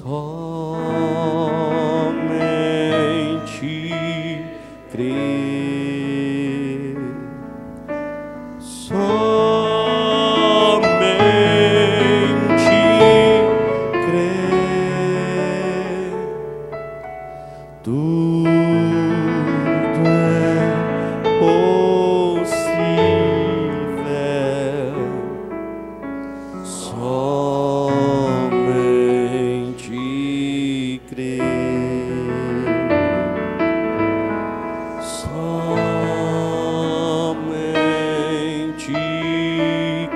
somente crer, somente crer, tudo é possível, somente crer, somente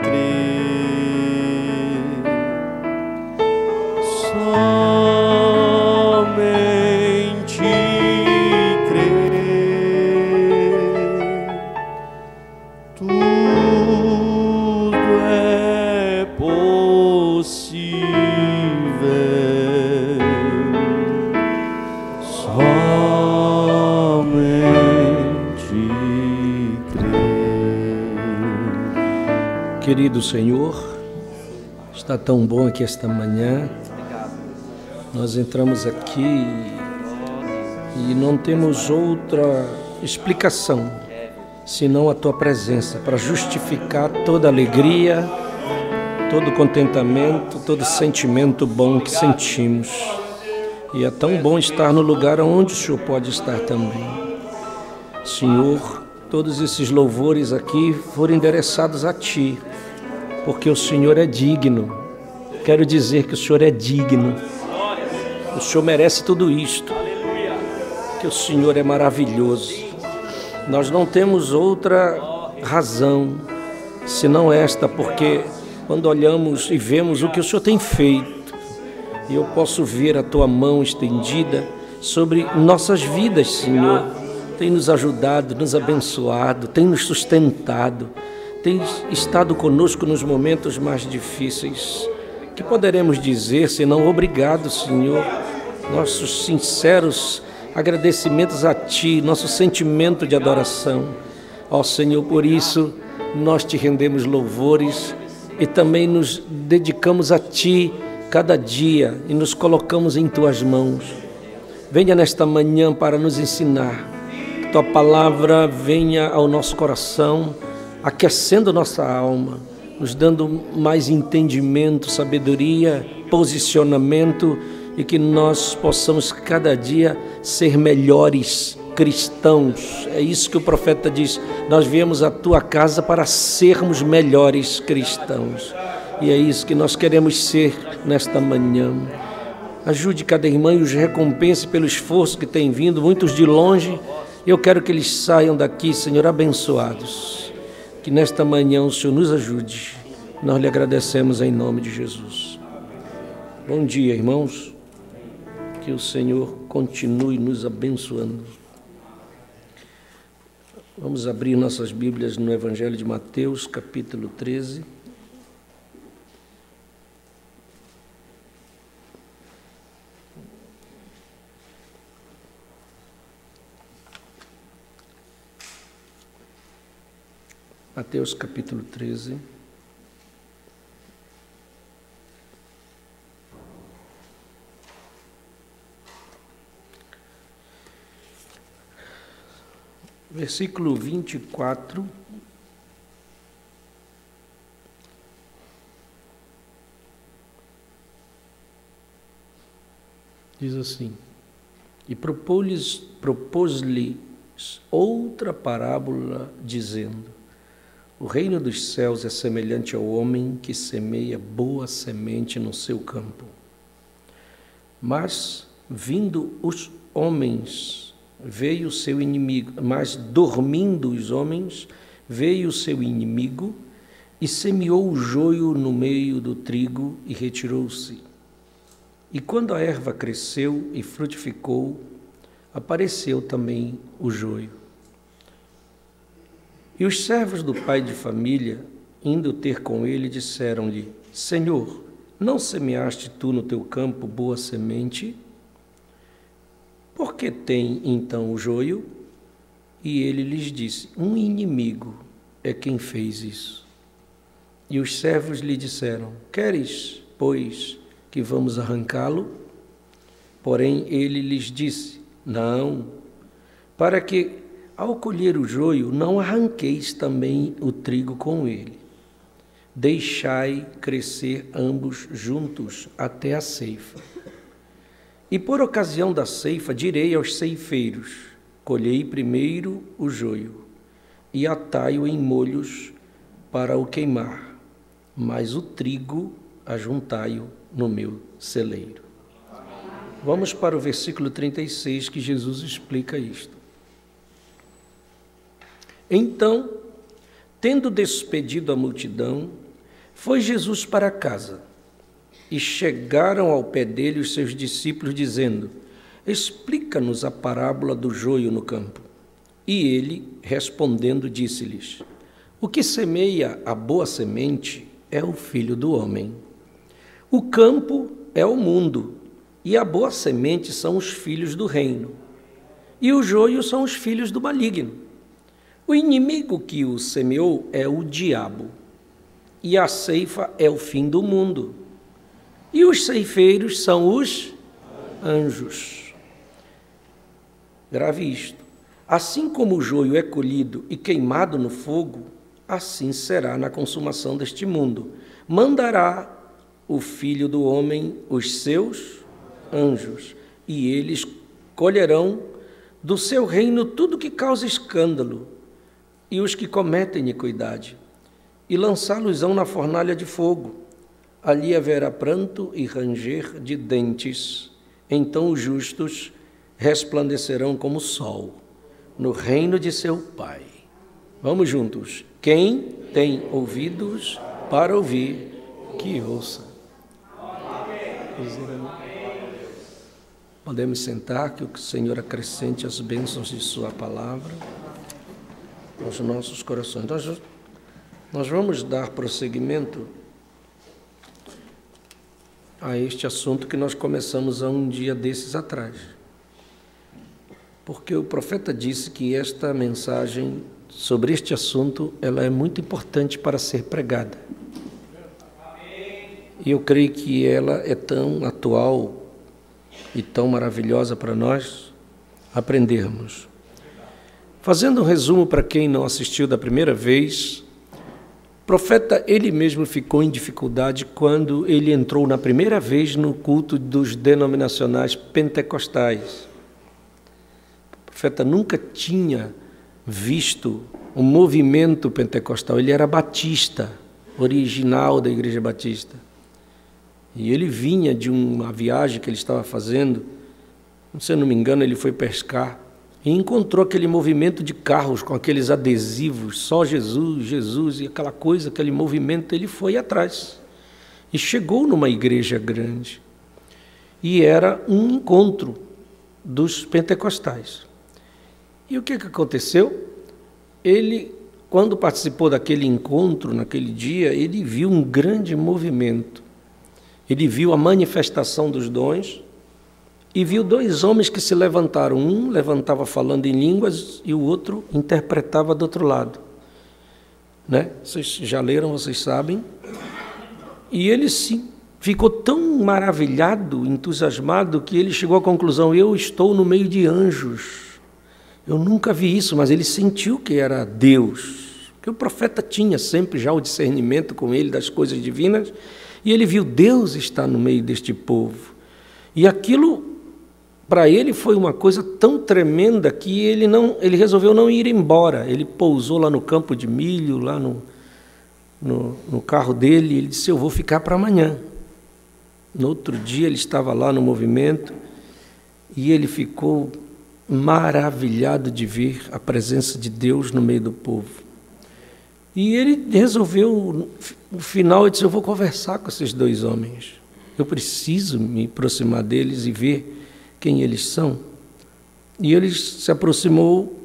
crer, somente crer, tudo é possível, somente crer. Querido Senhor, está tão bom aqui esta manhã. Nós entramos aqui e não temos outra explicação senão a Tua presença para justificar toda alegria, todo contentamento, todo sentimento bom que sentimos. E é tão bom estar no lugar onde o Senhor pode estar também. Senhor, todos esses louvores aqui foram endereçados a Ti, porque o Senhor é digno. Quero dizer que o Senhor é digno. O Senhor merece tudo isto, que o Senhor é maravilhoso. Nós não temos outra razão senão esta, porque quando olhamos e vemos o que o Senhor tem feito, e eu posso ver a Tua mão estendida sobre nossas vidas, Senhor, tem nos ajudado, nos abençoado, tem nos sustentado, tem estado conosco nos momentos mais difíceis. Que poderemos dizer senão obrigado, Senhor? Nossos sinceros agradecimentos a Ti, nosso sentimento de adoração. Ó Senhor, por isso nós Te rendemos louvores e também nos dedicamos a Ti cada dia e nos colocamos em Tuas mãos. Venha nesta manhã para nos ensinar. Que Tua palavra venha ao nosso coração, aquecendo nossa alma, nos dando mais entendimento, sabedoria, posicionamento, e que nós possamos cada dia ser melhores cristãos. É isso que o profeta diz: nós viemos à Tua casa para sermos melhores cristãos. E é isso que nós queremos ser nesta manhã. Ajude cada irmão e os recompense pelo esforço que tem vindo, muitos de longe. Eu quero que eles saiam daqui, Senhor, abençoados. Que nesta manhã o Senhor nos ajude. Nós lhe agradecemos em nome de Jesus. Bom dia, irmãos. Que o Senhor continue nos abençoando. Vamos abrir nossas Bíblias no Evangelho de Mateus, capítulo 13. Mateus capítulo 13. Versículo 24. Diz assim: e propôs-lhes outra parábola, dizendo: o reino dos céus é semelhante ao homem que semeia boa semente no seu campo. Mas, vindo os homens, veio o seu inimigo. Mas, dormindo os homens, veio o seu inimigo e semeou o joio no meio do trigo e retirou-se. E quando a erva cresceu e frutificou, apareceu também o joio. E os servos do pai de família, indo ter com ele, disseram-lhe: Senhor, não semeaste tu no teu campo boa semente? Por que tem então o joio? E ele lhes disse: um inimigo é quem fez isso. E os servos lhe disseram: queres, pois, que vamos arrancá-lo? Porém, ele lhes disse: não, para que, ao colher o joio, não arranqueis também o trigo com ele. Deixai crescer ambos juntos até a ceifa. E por ocasião da ceifa direi aos ceifeiros: colhei primeiro o joio, e atai-o em molhos para o queimar, mas o trigo ajuntai-o no meu celeiro. Vamos para o versículo 36, que Jesus explica isto. Então, tendo despedido a multidão, foi Jesus para casa, e chegaram ao pé dele os seus discípulos, dizendo: explica-nos a parábola do joio no campo. E ele, respondendo, disse-lhes: o que semeia a boa semente é o Filho do Homem. O campo é o mundo, e a boa semente são os filhos do reino, e o joio são os filhos do maligno. O inimigo que o semeou é o diabo, e a ceifa é o fim do mundo, e os ceifeiros são os anjos. Grave isto: assim como o joio é colhido e queimado no fogo, assim será na consumação deste mundo. Mandará o Filho do Homem os seus anjos, e eles colherão do seu reino tudo que causa escândalo e os que cometem iniquidade, e lançá-los-ão na fornalha de fogo. Ali haverá pranto e ranger de dentes. Então os justos resplandecerão como o sol no reino de seu Pai. Vamos juntos. Quem tem ouvidos para ouvir, que ouça. Podemos sentar, que o Senhor acrescente as bênçãos de sua palavra aos nossos corações. Nós vamos dar prosseguimento a este assunto que nós começamos há um dia desses atrás. Porque o profeta disse que esta mensagem sobre este assunto, ela é muito importante para ser pregada. E eu creio que ela é tão atual e tão maravilhosa para nós aprendermos. Fazendo um resumo para quem não assistiu da primeira vez, o profeta, ele mesmo ficou em dificuldade quando ele entrou na primeira vez no culto dos denominacionais pentecostais. O profeta nunca tinha visto um movimento pentecostal, ele era batista, original da Igreja Batista. E ele vinha de uma viagem que ele estava fazendo, se eu não me engano, ele foi pescar, e encontrou aquele movimento de carros com aqueles adesivos, só Jesus, Jesus, e aquela coisa, aquele movimento, ele foi atrás. E chegou numa igreja grande. E era um encontro dos pentecostais. E o que aconteceu? Ele, quando participou daquele encontro, naquele dia, ele viu um grande movimento. Ele viu a manifestação dos dons e viu dois homens que se levantaram. Um levantava falando em línguas e o outro interpretava do outro lado. Né? Vocês já leram, vocês sabem. E ele ficou tão maravilhado, entusiasmado, que ele chegou à conclusão: eu estou no meio de anjos. Eu nunca vi isso, mas ele sentiu que era Deus. Porque o profeta tinha sempre já o discernimento com ele das coisas divinas, e ele viu Deus estar no meio deste povo. E aquilo, para ele, foi uma coisa tão tremenda que ele resolveu não ir embora. Ele pousou lá no campo de milho, lá no carro dele, e ele disse: eu vou ficar para amanhã. No outro dia ele estava lá no movimento e ele ficou maravilhado de ver a presença de Deus no meio do povo. E ele resolveu, no final, ele disse: eu vou conversar com esses dois homens. Eu preciso me aproximar deles e ver quem eles são. E ele se aproximou,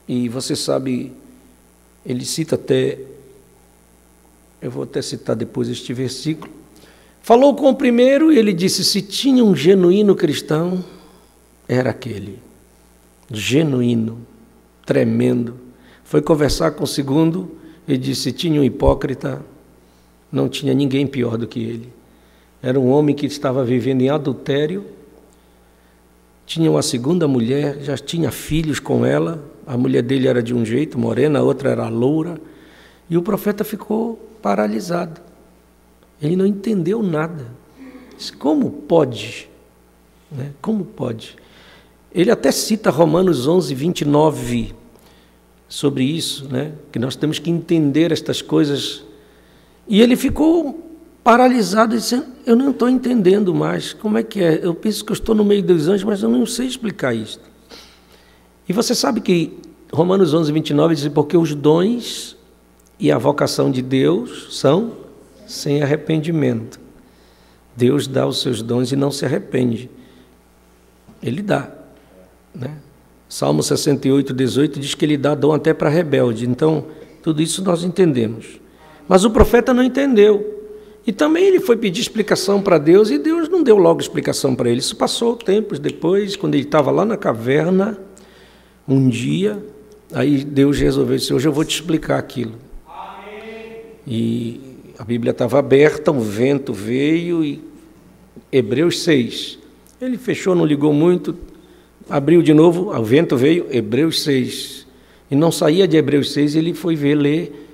e você sabe, ele cita até, eu vou até citar depois este versículo. Falou com o primeiro e ele disse: se tinha um genuíno cristão, era aquele. Genuíno, tremendo. Foi conversar com o segundo e disse: se tinha um hipócrita, não tinha ninguém pior do que ele. Era um homem que estava vivendo em adultério, tinha uma segunda mulher, já tinha filhos com ela. A mulher dele era de um jeito, morena, a outra era loura. E o profeta ficou paralisado. Ele não entendeu nada. Disse, como pode? Né? Como pode? Ele até cita Romanos 11, 29 sobre isso, né? Que nós temos que entender estas coisas. E ele ficou paralisado, dizendo, eu não estou entendendo mais, como é que é? Eu penso que eu estou no meio dos anjos, mas eu não sei explicar isso. E você sabe que Romanos 11, 29 diz, porque os dons e a vocação de Deus são sem arrependimento. Deus dá os seus dons e não se arrepende. Ele dá, né? Salmo 68, 18 diz que ele dá dom até para rebelde. Então, tudo isso nós entendemos. Mas o profeta não entendeu. E também ele foi pedir explicação para Deus e Deus não deu logo explicação para ele. Isso passou tempos depois, quando ele estava lá na caverna, um dia, aí Deus resolveu dizer, hoje eu vou te explicar aquilo. Amém. E a Bíblia estava aberta, um vento veio e Hebreus 6. Ele fechou, não ligou muito, abriu de novo, o vento veio, Hebreus 6. E não saía de Hebreus 6, ele foi ler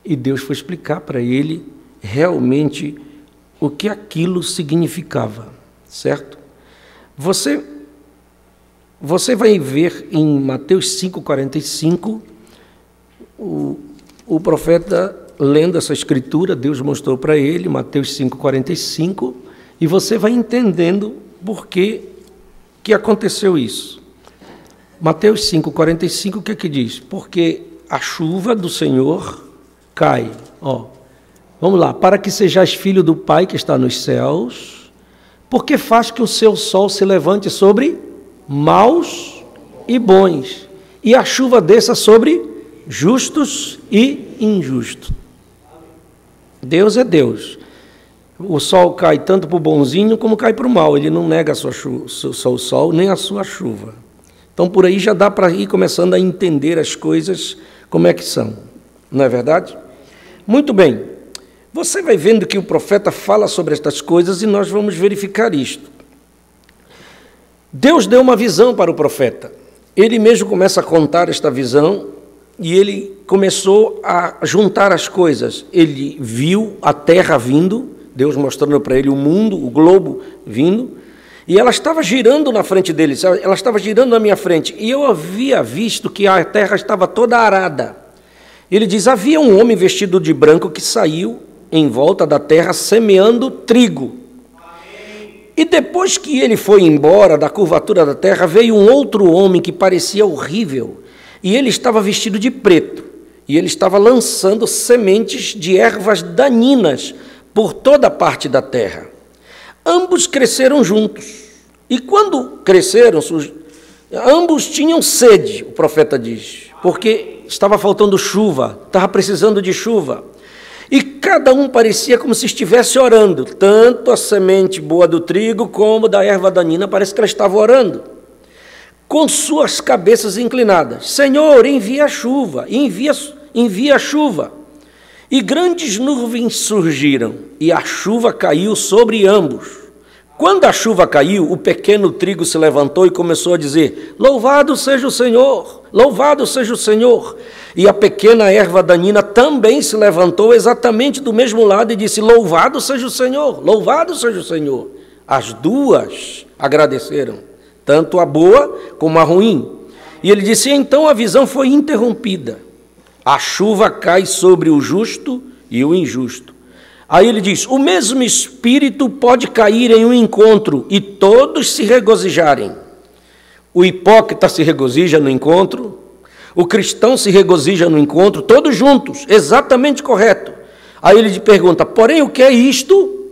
e Deus foi explicar para ele realmente o que aquilo significava, certo? Você vai ver em Mateus 5,45, o profeta lendo essa escritura, Deus mostrou para ele, Mateus 5,45, e você vai entendendo por que aconteceu isso. Mateus 5,45, o que é que diz? Porque a chuva do Senhor cai, vamos lá, para que sejais filho do Pai que está nos céus, porque faz que o seu sol se levante sobre maus e bons, e a chuva desça sobre justos e injustos. Deus é Deus. O sol cai tanto para o bonzinho como cai para o mal. Ele não nega o seu sol nem a sua chuva. Então, por aí já dá para ir começando a entender as coisas como é que são. Não é verdade? Muito bem. Você vai vendo que o profeta fala sobre estas coisas e nós vamos verificar isto. Deus deu uma visão para o profeta. Ele mesmo começa a contar esta visão e ele começou a juntar as coisas. Ele viu a terra vindo, Deus mostrando para ele o mundo, o globo vindo, e ela estava girando na frente dele, ela estava girando na minha frente, e eu havia visto que a terra estava toda arada. Ele diz, havia um homem vestido de branco que saiu em volta da terra semeando trigo. E depois que ele foi embora da curvatura da terra, veio um outro homem que parecia horrível, e ele estava vestido de preto, e ele estava lançando sementes de ervas daninhas por toda a parte da terra. Ambos cresceram juntos, e quando cresceram, ambos tinham sede, o profeta diz, porque estava faltando chuva, estava precisando de chuva. E cada um parecia como se estivesse orando, tanto a semente boa do trigo como da erva daninha, parece que ela estava orando, com suas cabeças inclinadas. Senhor, envia a chuva, envia a chuva. E grandes nuvens surgiram, e a chuva caiu sobre ambos. Quando a chuva caiu, o pequeno trigo se levantou e começou a dizer, louvado seja o Senhor, louvado seja o Senhor. E a pequena erva daninha também se levantou exatamente do mesmo lado e disse, louvado seja o Senhor, louvado seja o Senhor. As duas agradeceram, tanto a boa como a ruim. E ele disse, então a visão foi interrompida. A chuva cai sobre o justo e o injusto. Aí ele diz, o mesmo espírito pode cair em um encontro e todos se regozijarem. O hipócrita se regozija no encontro, o cristão se regozija no encontro, todos juntos, exatamente correto. Aí ele pergunta, porém o que é isto?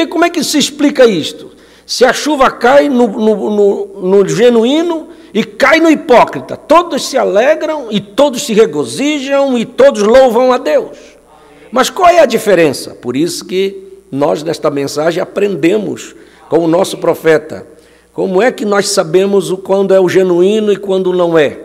Como é que se explica isto? Se a chuva cai no genuíno e cai no hipócrita, todos se alegram e todos se regozijam e todos louvam a Deus. Mas qual é a diferença? Por isso que nós, nesta mensagem, aprendemos com o nosso profeta. Como é que nós sabemos quando é o genuíno e quando não é?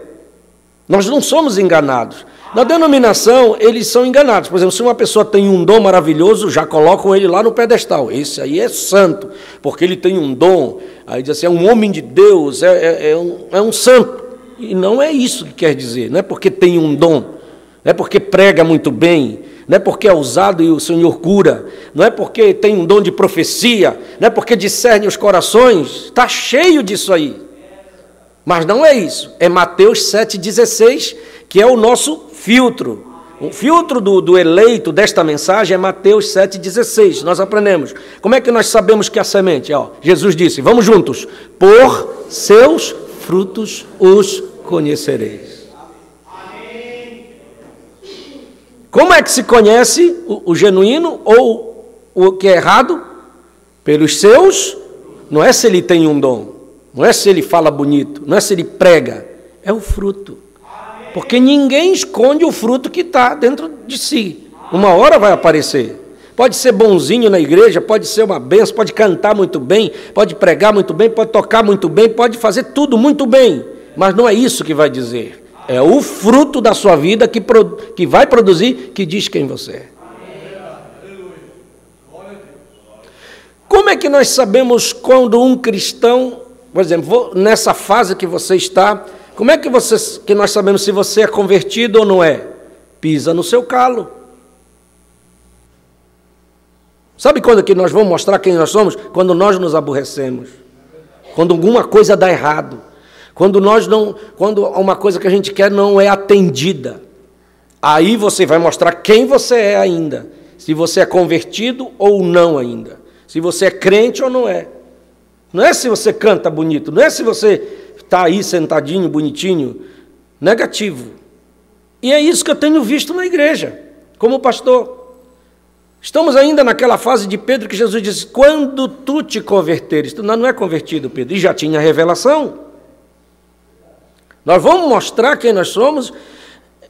Nós não somos enganados. Na denominação, eles são enganados. Por exemplo, se uma pessoa tem um dom maravilhoso, já colocam ele lá no pedestal. Esse aí é santo, porque ele tem um dom. Aí diz assim, é um homem de Deus, é um santo. E não é isso que quer dizer. Não é porque tem um dom, não é porque prega muito bem, não é porque é usado e o Senhor cura, não é porque tem um dom de profecia, não é porque discerne os corações. Está cheio disso aí. Mas não é isso. É Mateus 7,16, que é o nosso filtro. O filtro do eleito desta mensagem é Mateus 7,16. Nós aprendemos. Como é que nós sabemos que a semente? Jesus disse, vamos juntos. Por seus frutos os conhecereis. Como é que se conhece o genuíno ou o que é errado? Pelos seus, não é se ele tem um dom, não é se ele fala bonito, não é se ele prega, é o fruto. Porque ninguém esconde o fruto que está dentro de si. Uma hora vai aparecer. Pode ser bonzinho na igreja, pode ser uma benção, pode cantar muito bem, pode pregar muito bem, pode tocar muito bem, pode fazer tudo muito bem. Mas não é isso que vai dizer. É o fruto da sua vida que vai produzir, que diz quem você é. Como é que nós sabemos quando um cristão, por exemplo, nessa fase que você está, como é que nós sabemos se você é convertido ou não é? Pisa no seu calo. Sabe quando que nós vamos mostrar quem nós somos? Quando nós nos aborrecemos. Quando alguma coisa dá errado. Quando uma coisa que a gente quer não é atendida. Aí você vai mostrar quem você é ainda. Se você é convertido ou não ainda. Se você é crente ou não é. Não é se você canta bonito. Não é se você está aí sentadinho, bonitinho. Negativo. E é isso que eu tenho visto na igreja, como pastor. Estamos ainda naquela fase de Pedro que Jesus disse, quando tu te converteres, tu não é convertido, Pedro, e já tinha revelação. Nós vamos mostrar quem nós somos,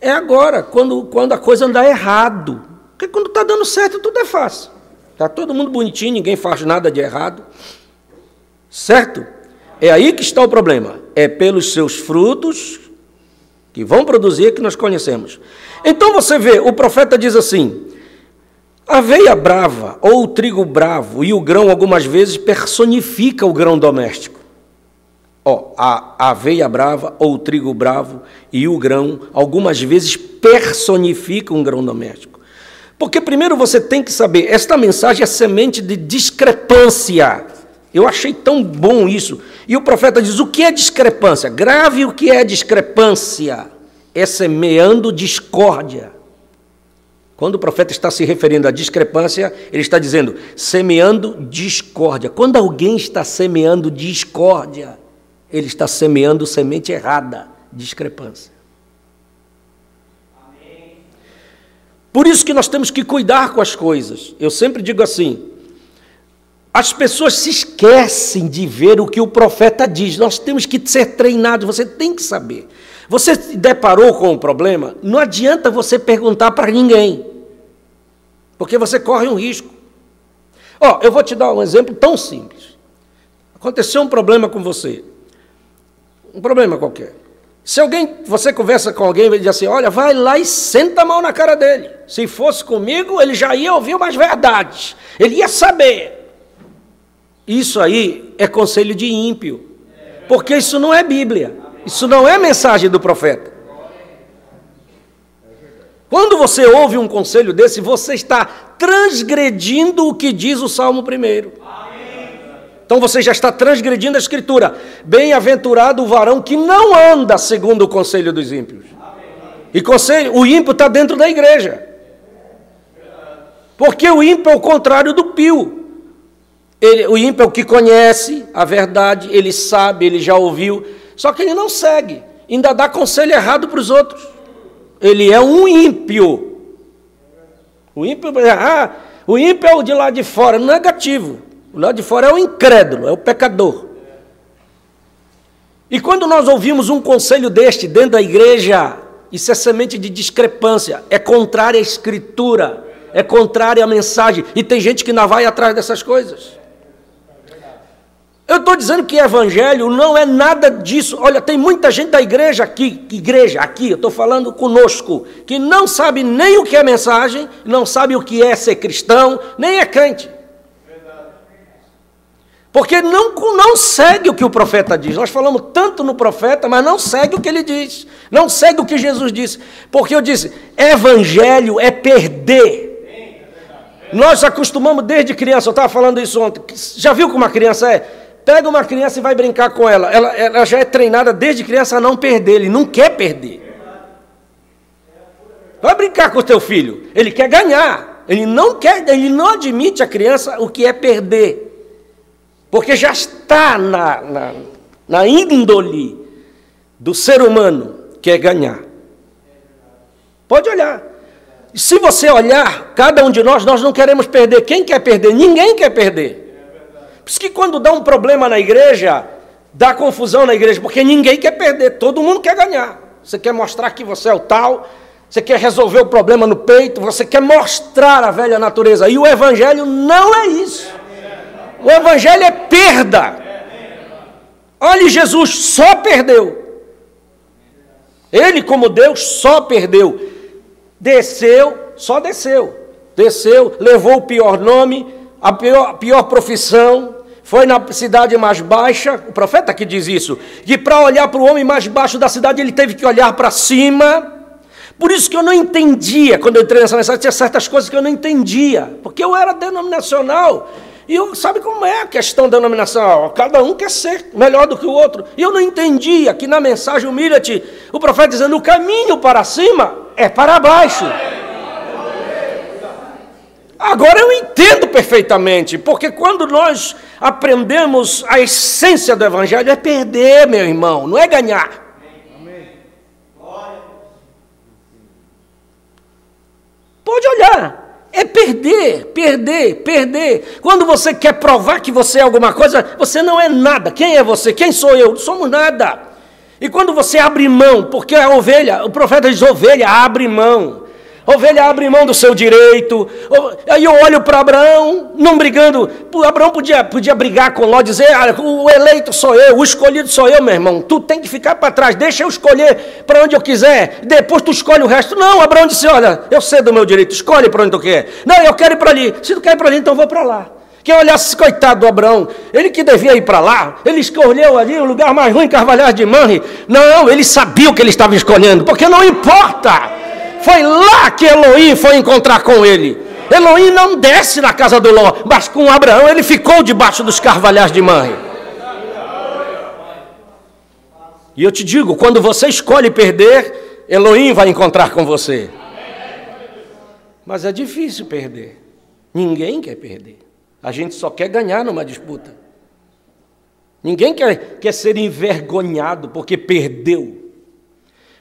é agora, quando a coisa andar errado. Porque quando está dando certo, tudo é fácil. Está todo mundo bonitinho, ninguém faz nada de errado. Certo? É aí que está o problema. É pelos seus frutos que vão produzir que nós conhecemos. Então você vê, o profeta diz assim, a aveia brava ou o trigo bravo e o grão algumas vezes personifica o grão doméstico. A aveia brava ou o trigo bravo e o grão algumas vezes personifica um grão doméstico. Porque primeiro você tem que saber, esta mensagem é semente de discrepância. Eu achei tão bom isso. E o profeta diz, o que é discrepância? Grave o que é discrepância. É semeando discórdia. Quando o profeta está se referindo à discrepância, ele está dizendo, semeando discórdia. Quando alguém está semeando discórdia, ele está semeando semente errada, discrepância. Por isso que nós temos que cuidar com as coisas. Eu sempre digo assim, as pessoas se esquecem de ver o que o profeta diz. Nós temos que ser treinados, você tem que saber. Você se deparou com um problema, não adianta você perguntar para ninguém, porque você corre um risco. Eu vou te dar um exemplo tão simples. Aconteceu um problema com você, um problema qualquer. Se você conversa com alguém e diz assim, olha, vai lá e senta a mão na cara dele. Se fosse comigo, ele já ia ouvir umas verdades, ele ia saber. Isso aí é conselho de ímpio, porque isso não é Bíblia, isso não é mensagem do profeta. Quando você ouve um conselho desse, você está transgredindo o que diz o Salmo 1. Então você já está transgredindo a Escritura. Bem-aventurado o varão que não anda segundo o conselho dos ímpios. E o ímpio está dentro da igreja. Porque o ímpio é o contrário do pio. O ímpio é o que conhece a verdade, ele sabe, ele já ouviu, só que ele não segue, ainda dá conselho errado para os outros. Ele é um ímpio. O ímpio é o de lá de fora, negativo. O lado de fora é o incrédulo, é o pecador. E quando nós ouvimos um conselho deste dentro da igreja, isso é semente de discrepância, é contrário à Escritura, é contrário à mensagem, e tem gente que não vai atrás dessas coisas. Eu estou dizendo que evangelho não é nada disso. Olha, tem muita gente da igreja aqui, eu estou falando conosco, que não sabe nem o que é mensagem, não sabe o que é ser cristão, nem é crente. Porque não segue o que o profeta diz. Nós falamos tanto no profeta, mas não segue o que ele diz. Não segue o que Jesus disse. Porque eu disse, evangelho é perder. Nós acostumamos desde criança, eu estava falando isso ontem. Já viu como uma criança é? Pega uma criança e vai brincar com ela. Ela já é treinada desde criança a não perder. Ele não quer perder. Vai brincar com o teu filho. Ele quer ganhar. Ele não admite a criança o que é perder. Porque já está na índole do ser humano que é ganhar. Pode olhar. Se você olhar, cada um de nós não queremos perder. Quem quer perder? Ninguém quer perder. Por isso que quando dá um problema na igreja, dá confusão na igreja, porque ninguém quer perder, todo mundo quer ganhar. Você quer mostrar que você é o tal, você quer resolver o problema no peito, você quer mostrar a velha natureza. E o evangelho não é isso. O evangelho é perda. Olha, Jesus só perdeu. Ele, como Deus, só perdeu. Só desceu. Desceu, levou o pior nome, a pior profissão, foi na cidade mais baixa, o profeta que diz isso, que para olhar para o homem mais baixo da cidade, ele teve que olhar para cima. Por isso que eu não entendia, quando eu entrei nessa mensagem, tinha certas coisas que eu não entendia, porque eu era denominacional, e sabe como é a questão denominacional? Cada um quer ser melhor do que o outro, e eu não entendia que na mensagem humilha-te, o profeta dizendo, o caminho para cima é para baixo. Agora eu entendo perfeitamente, porque quando nós aprendemos a essência do evangelho, é perder, meu irmão, não é ganhar. Pode olhar, é perder. Quando você quer provar que você é alguma coisa, você não é nada. Quem é você? Quem sou eu? Não somos nada. E quando você abre mão, porque a ovelha, o profeta diz, ovelha, abre mão. Ovelha abre mão do seu direito. Aí eu olho para Abraão, não brigando. Abraão podia brigar com Ló, dizer, o eleito sou eu, o escolhido sou eu, meu irmão. Tu tem que ficar para trás, deixa eu escolher para onde eu quiser. Depois tu escolhe o resto. Não, Abraão disse, olha, eu sei do meu direito, escolhe para onde tu quer. Não, eu quero ir para ali. Se tu quer ir para ali, então eu vou para lá. Quem olhasse, coitado do Abraão, ele que devia ir para lá, ele escolheu ali o lugar mais ruim, Carvalhais de Manre. Não, ele sabia o que ele estava escolhendo, porque não importa. Foi lá que Elohim foi encontrar com ele. Elohim não desce na casa do Ló, mas com Abraão ele ficou debaixo dos carvalhais de Manre. E eu te digo, quando você escolhe perder, Elohim vai encontrar com você. Mas é difícil perder. Ninguém quer perder. A gente só quer ganhar numa disputa. Ninguém quer ser envergonhado porque perdeu.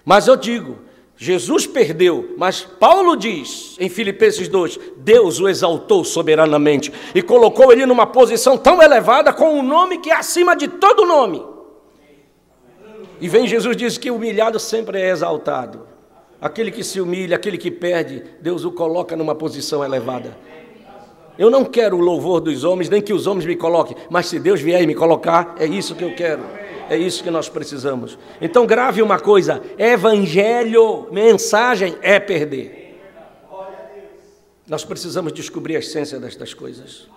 Mas eu digo, Jesus perdeu, mas Paulo diz em Filipenses 2, Deus o exaltou soberanamente e colocou ele numa posição tão elevada com um nome que é acima de todo nome. E vem Jesus diz que o humilhado sempre é exaltado. Aquele que se humilha, aquele que perde, Deus o coloca numa posição elevada. Eu não quero o louvor dos homens, nem que os homens me coloquem, mas se Deus vier e me colocar, é isso que eu quero. É isso que nós precisamos. Então grave uma coisa, evangelho, mensagem é perder. Nós precisamos descobrir a essência destas coisas.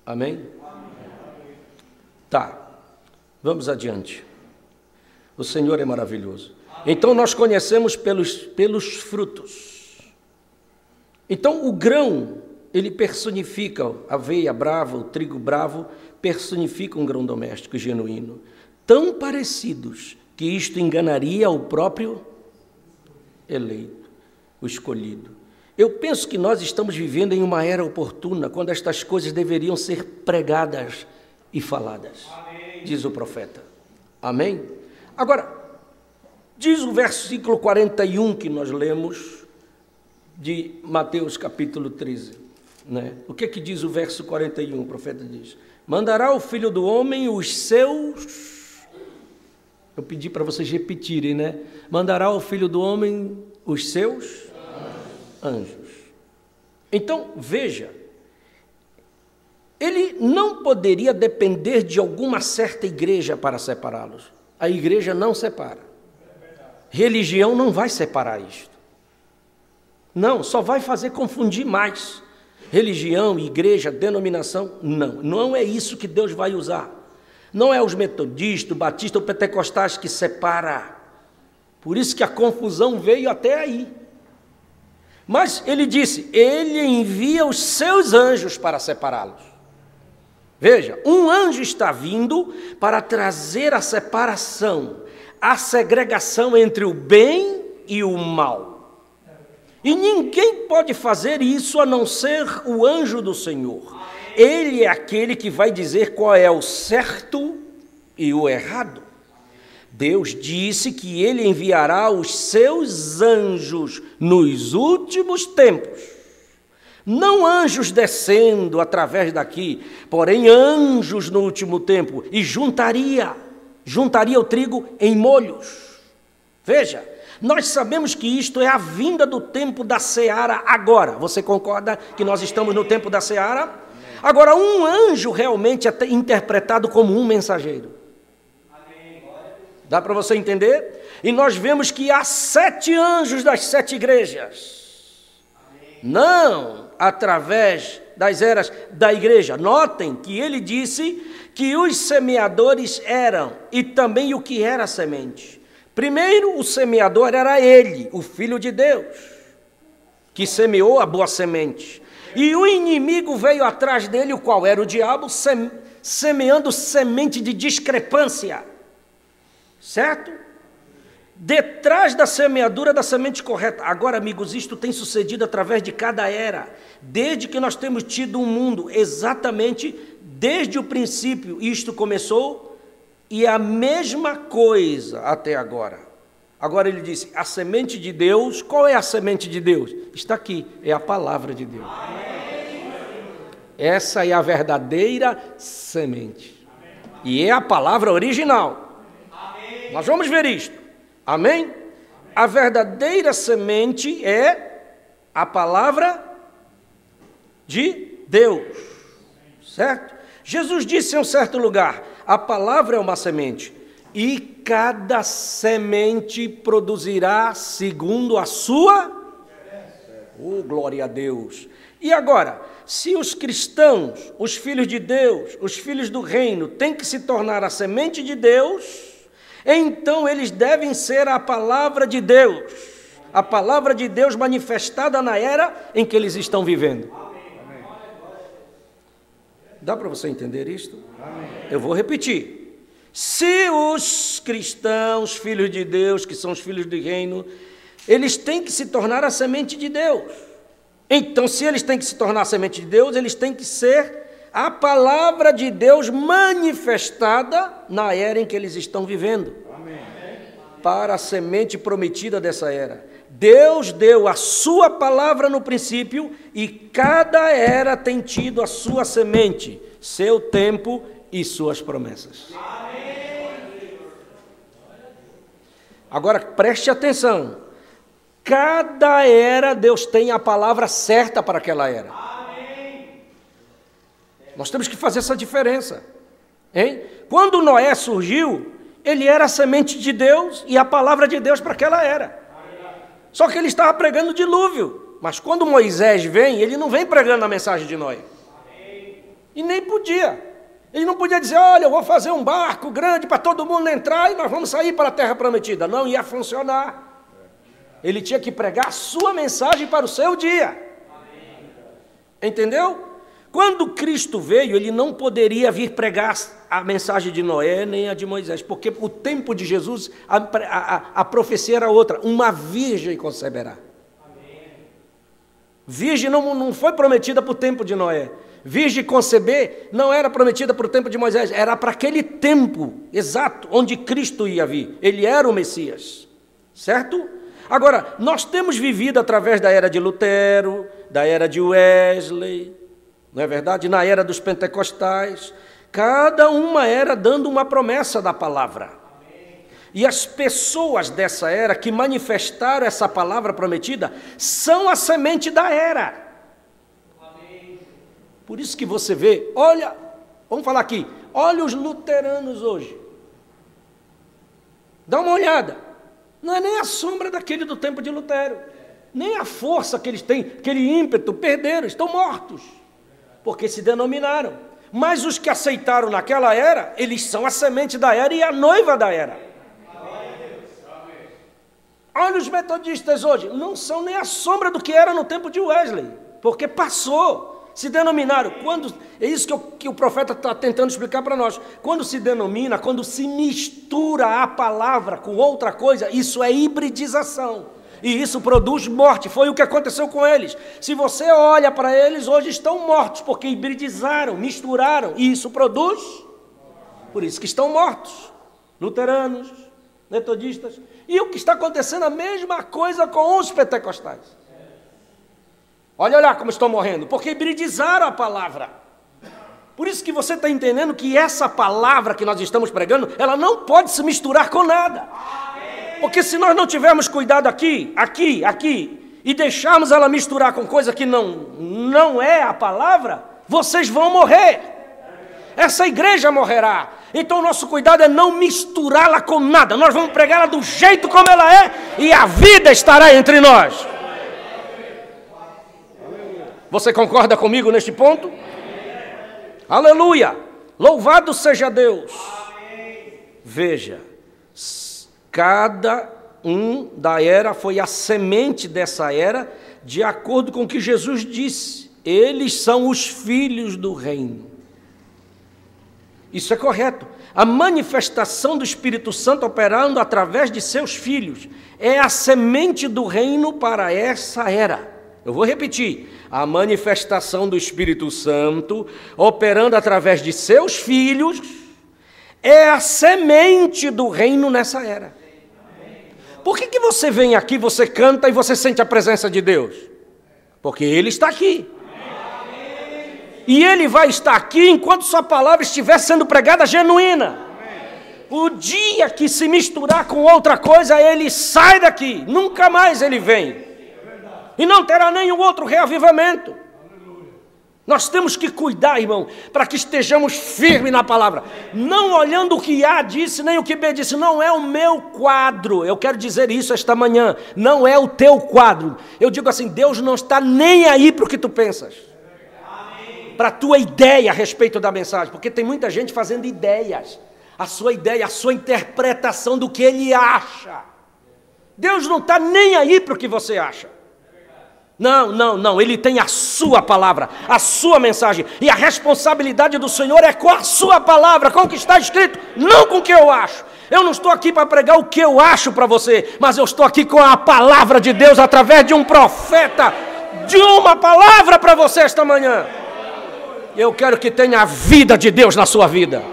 Amém? Tá, vamos adiante. O Senhor é maravilhoso. Então nós conhecemos pelos frutos. Então o grão, ele personifica a aveia brava, o trigo bravo, personifica um grão doméstico genuíno, tão parecidos que isto enganaria o próprio eleito, o escolhido. Eu penso que nós estamos vivendo em uma era oportuna, quando estas coisas deveriam ser pregadas e faladas, diz o profeta. Amém? Agora, diz o versículo 41 que nós lemos de Mateus capítulo 13, né? O que diz o verso 41? O profeta diz, mandará o Filho do Homem os seus... Eu pedi para vocês repetirem, né? Mandará o Filho do Homem os seus anjos. Então, veja, ele não poderia depender de alguma certa igreja para separá-los. A igreja não separa. Religião não vai separar isto. Não, só vai fazer confundir mais. Religião, igreja, denominação, não é isso que Deus vai usar. Não é os metodistas, batistas ou pentecostais que separa. Por isso que a confusão veio até aí. Mas ele disse, ele envia os seus anjos para separá-los. Veja, um anjo está vindo para trazer a separação, a segregação entre o bem e o mal. E ninguém pode fazer isso a não ser o anjo do Senhor. Ele é aquele que vai dizer qual é o certo e o errado. Deus disse que ele enviará os seus anjos nos últimos tempos. Não anjos descendo através daqui, porém anjos no último tempo, e juntaria o trigo em molhos. Veja, nós sabemos que isto é a vinda do tempo da seara agora. Você concorda que nós estamos no tempo da seara? Agora, um anjo realmente é interpretado como um mensageiro. Dá para você entender? E nós vemos que há 7 anjos das 7 igrejas. Não através das eras da igreja. Notem que ele disse que os semeadores eram, e também o que era a semente. Primeiro, o semeador era ele, o Filho de Deus, que semeou a boa semente. E o inimigo veio atrás dele, o qual era o diabo, semeando semente de discrepância. Certo? Detrás da semeadura da semente correta. Agora, amigos, isto tem sucedido através de cada era. Desde que nós temos tido um mundo, exatamente desde o princípio, isto começou, e a mesma coisa até agora. Agora ele disse, a semente de Deus, qual é a semente de Deus? Está aqui, é a palavra de Deus. Essa é a verdadeira semente. E é a palavra original. Nós vamos ver isto. Amém? A verdadeira semente é a palavra de Deus. Certo? Jesus disse em um certo lugar, a palavra é uma semente, e cada semente produzirá segundo a sua... Oh, glória a Deus! E agora, se os cristãos, os filhos de Deus, os filhos do reino, têm que se tornar a semente de Deus, então eles devem ser a palavra de Deus, a palavra de Deus manifestada na era em que eles estão vivendo. Dá para você entender isto? Eu vou repetir. Se os cristãos, filhos de Deus, que são os filhos do reino, eles têm que se tornar a semente de Deus. Então, se eles têm que se tornar a semente de Deus, eles têm que ser a palavra de Deus manifestada na era em que eles estão vivendo. Amém. Para a semente prometida dessa era. Deus deu a sua palavra no princípio e cada era tem tido a sua semente, seu tempo e suas promessas. Amém. Agora preste atenção. Cada era Deus tem a palavra certa para aquela era. Nós temos que fazer essa diferença. Hein? Quando Noé surgiu, ele era a semente de Deus e a palavra de Deus para aquela era. Só que ele estava pregando o dilúvio. Mas quando Moisés vem, ele não vem pregando a mensagem de Noé. E nem podia. Ele não podia dizer, olha, eu vou fazer um barco grande para todo mundo entrar e nós vamos sair para a terra prometida. Não ia funcionar. Ele tinha que pregar a sua mensagem para o seu dia. Entendeu? Quando Cristo veio, ele não poderia vir pregar a mensagem de Noé nem a de Moisés, porque o tempo de Jesus, a profecia era outra, uma virgem conceberá. Virgem não foi prometida para o tempo de Noé. Virgem conceber não era prometida para o tempo de Moisés, era para aquele tempo exato onde Cristo ia vir. Ele era o Messias, certo? Agora, nós temos vivido através da era de Lutero, da era de Wesley, não é verdade? Na era dos pentecostais, cada uma era dando uma promessa da palavra. E as pessoas dessa era que manifestaram essa palavra prometida são a semente da era. Por isso que você vê, olha, vamos falar aqui, olha os luteranos hoje. Dá uma olhada. Não é nem a sombra daquele do tempo de Lutero. Nem a força que eles têm, aquele ímpeto, perderam, estão mortos. Porque se denominaram. Mas os que aceitaram naquela era, eles são a semente da era e a noiva da era. Olha os metodistas hoje, não são nem a sombra do que era no tempo de Wesley. Porque passou, se denominaram. É isso que o profeta está tentando explicar para nós. Quando se denomina, quando se mistura a palavra com outra coisa, isso é hibridização. E isso produz morte, foi o que aconteceu com eles. Se você olha para eles, hoje estão mortos, porque hibridizaram, misturaram, e isso produz, por isso que estão mortos. Luteranos, metodistas, e o que está acontecendo, a mesma coisa com os pentecostais. Olha lá como estão morrendo, porque hibridizaram a palavra. Por isso que você está entendendo que essa palavra que nós estamos pregando, ela não pode se misturar com nada. Porque se nós não tivermos cuidado aqui, e deixarmos ela misturar com coisa que não é a palavra, vocês vão morrer. Essa igreja morrerá. Então o nosso cuidado é não misturá-la com nada. Nós vamos pregá-la do jeito como ela é, e a vida estará entre nós. Você concorda comigo neste ponto? Aleluia! Louvado seja Deus! Veja, cada um da era foi a semente dessa era, de acordo com o que Jesus disse. Eles são os filhos do reino. Isso é correto. A manifestação do Espírito Santo operando através de seus filhos é a semente do reino para essa era. Eu vou repetir. A manifestação do Espírito Santo operando através de seus filhos é a semente do reino nessa era. Por que você vem aqui, você canta e você sente a presença de Deus? Porque Ele está aqui. E Ele vai estar aqui enquanto sua palavra estiver sendo pregada genuína. O dia que se misturar com outra coisa, Ele sai daqui. Nunca mais Ele vem. E não terá nenhum outro reavivamento. Nós temos que cuidar, irmão, para que estejamos firmes na palavra. Não olhando o que A disse, nem o que B disse. Não é o meu quadro. Eu quero dizer isso esta manhã. Não é o teu quadro. Eu digo assim, Deus não está nem aí para o que tu pensas. Para a tua ideia a respeito da mensagem. Porque tem muita gente fazendo ideias. A sua ideia, a sua interpretação do que ele acha. Deus não está nem aí para o que você acha. Não, Ele tem a sua palavra, a sua mensagem, e a responsabilidade do Senhor é com a sua palavra, com o que está escrito, não com o que eu acho. Eu não estou aqui para pregar o que eu acho para você, mas eu estou aqui com a palavra de Deus, através de um profeta, de uma palavra para você esta manhã. Eu quero que tenha a vida de Deus na sua vida.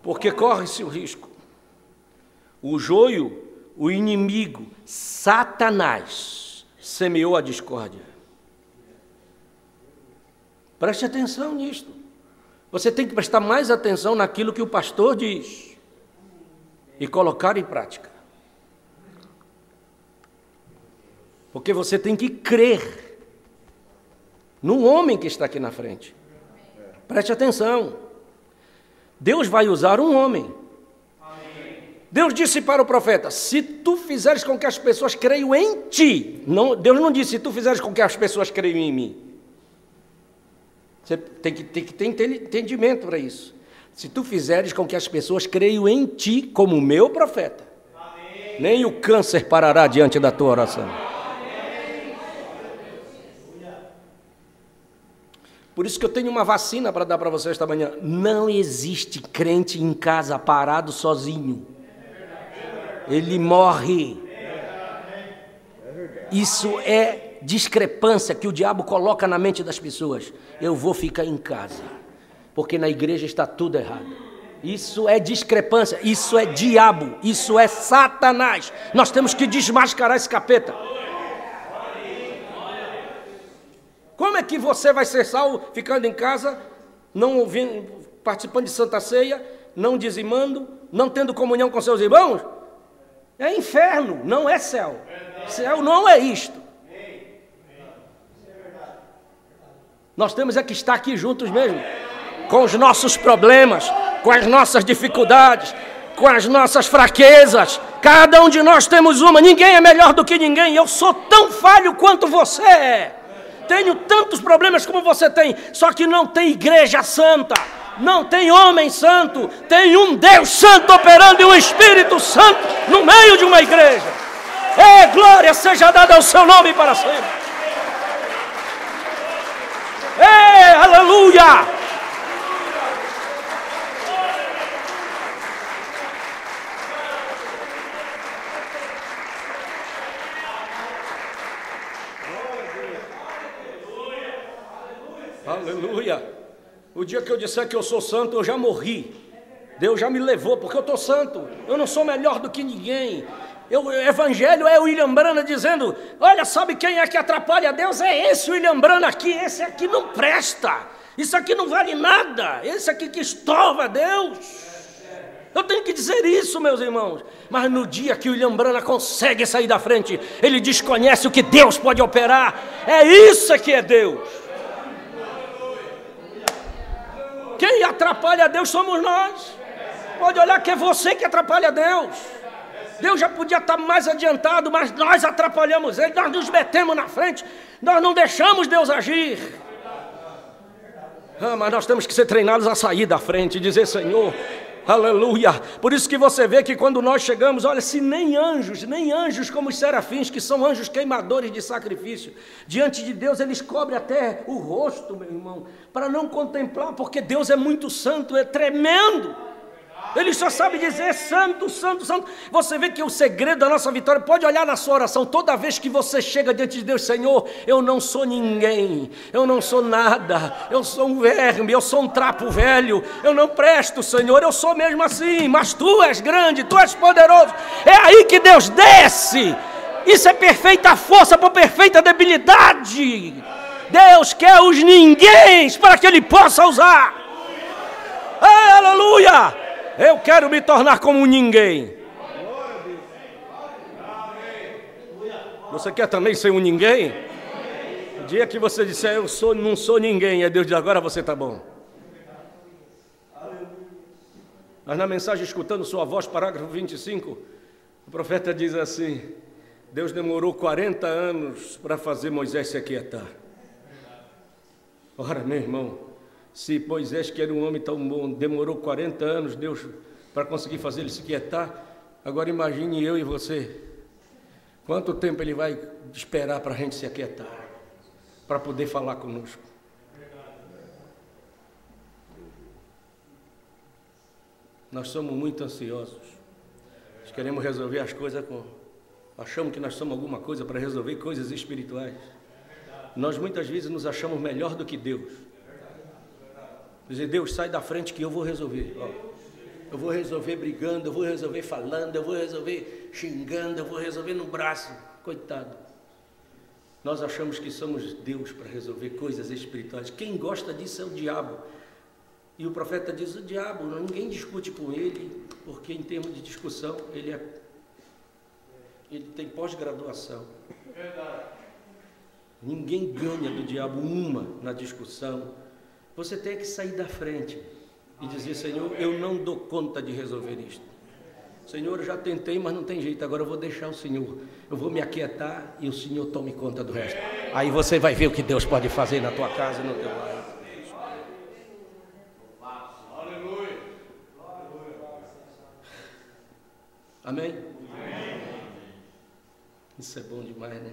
Porque corre-se o risco. O joio, o inimigo, Satanás, semeou a discórdia. Preste atenção nisto. Você tem que prestar mais atenção naquilo que o pastor diz e colocar em prática. Porque você tem que crer no homem que está aqui na frente. Preste atenção. Deus vai usar um homem. Deus disse para o profeta, se tu fizeres com que as pessoas creiam em ti, não, Deus não disse, se tu fizeres com que as pessoas creiam em mim. Você tem que ter entendimento para isso. Se tu fizeres com que as pessoas creiam em ti como meu profeta, nem o câncer parará diante da tua oração. Por isso que eu tenho uma vacina para dar para você esta manhã. Não existe crente em casa parado sozinho. Ele morre. Isso é discrepância que o diabo coloca na mente das pessoas. Eu vou ficar em casa, porque na igreja está tudo errado. Isso é discrepância, isso é diabo, isso é Satanás. Nós temos que desmascarar esse capeta. Como é que você vai ser salvo ficando em casa, não ouvindo, participando de Santa Ceia, não dizimando, não tendo comunhão com seus irmãos? É inferno, não é céu. Céu não é isto. Nós temos é que estar aqui juntos mesmo, com os nossos problemas, com as nossas dificuldades, com as nossas fraquezas. Cada um de nós temos uma, ninguém é melhor do que ninguém. Eu sou tão falho quanto você é. Tenho tantos problemas como você tem, só que não tem igreja santa, não tem homem santo, tem um Deus santo operando e um Espírito Santo no meio de uma igreja. Glória seja dada ao seu nome para sempre. Aleluia! Aleluia! O dia que eu disser que eu sou santo, eu já morri. Deus já me levou, porque eu estou santo. Eu não sou melhor do que ninguém. O evangelho é o William Branham dizendo: olha, sabe quem é que atrapalha Deus? É esse William Branham aqui. Esse aqui não presta. Isso aqui não vale nada. Esse aqui que estorva Deus. Eu tenho que dizer isso, meus irmãos. Mas no dia que o William Branham consegue sair da frente, ele desconhece o que Deus pode operar. É isso que é Deus. Quem atrapalha Deus somos nós. Pode olhar que é você que atrapalha Deus. Deus já podia estar mais adiantado, mas nós atrapalhamos Ele, nós nos metemos na frente, nós não deixamos Deus agir. Mas nós temos que ser treinados a sair da frente e dizer: Senhor, aleluia. Por isso que você vê que quando nós chegamos, olha, se nem anjos como os serafins, que são anjos queimadores de sacrifício, diante de Deus eles cobrem até o rosto, meu irmão, para não contemplar, porque Deus é muito santo, é tremendo. Ele só sabe dizer santo, santo, santo. Você vê que o segredo da nossa vitória, pode olhar na sua oração, toda vez que você chega diante de Deus: Senhor, eu não sou ninguém, eu não sou nada, eu sou um verme, eu sou um trapo velho, eu não presto, Senhor, eu sou mesmo assim, mas Tu és grande, Tu és poderoso. É aí que Deus desce. Isso é perfeita força por perfeita debilidade. Deus quer os ninguéms para que Ele possa usar. Aleluia! Eu quero me tornar como um ninguém. Você quer também ser um ninguém? O dia que você disser: eu não sou ninguém, Deus diz: agora você está bom. Mas na mensagem Escutando Sua Voz, parágrafo 25, o profeta diz assim: Deus demorou 40 anos para fazer Moisés se aquietar. Ora, meu irmão, se Moisés, que era um homem tão bom, demorou 40 anos, Deus, para conseguir fazer ele se quietar, agora imagine eu e você, quanto tempo ele vai esperar para a gente se aquietar, para poder falar conosco. Nós somos muito ansiosos, nós queremos resolver as coisas achamos que nós somos alguma coisa para resolver coisas espirituais. Nós muitas vezes nos achamos melhor do que Deus. Dizer: Deus, sai da frente que eu vou resolver. Eu vou resolver brigando, eu vou resolver falando, eu vou resolver xingando, eu vou resolver no braço. Coitado. Nós achamos que somos Deus para resolver coisas espirituais. Quem gosta disso é o diabo. E o profeta diz: o diabo, ninguém discute com ele, porque em termos de discussão, ele tem pós-graduação. Ninguém ganha do diabo uma na discussão. Você tem que sair da frente e dizer: Senhor, eu não dou conta de resolver isto. Senhor, eu já tentei, mas não tem jeito, agora eu vou deixar o Senhor. Eu vou me aquietar e o Senhor tome conta do resto. Aí você vai ver o que Deus pode fazer na tua casa e no teu lar. Aleluia. Amém? Isso é bom demais, né?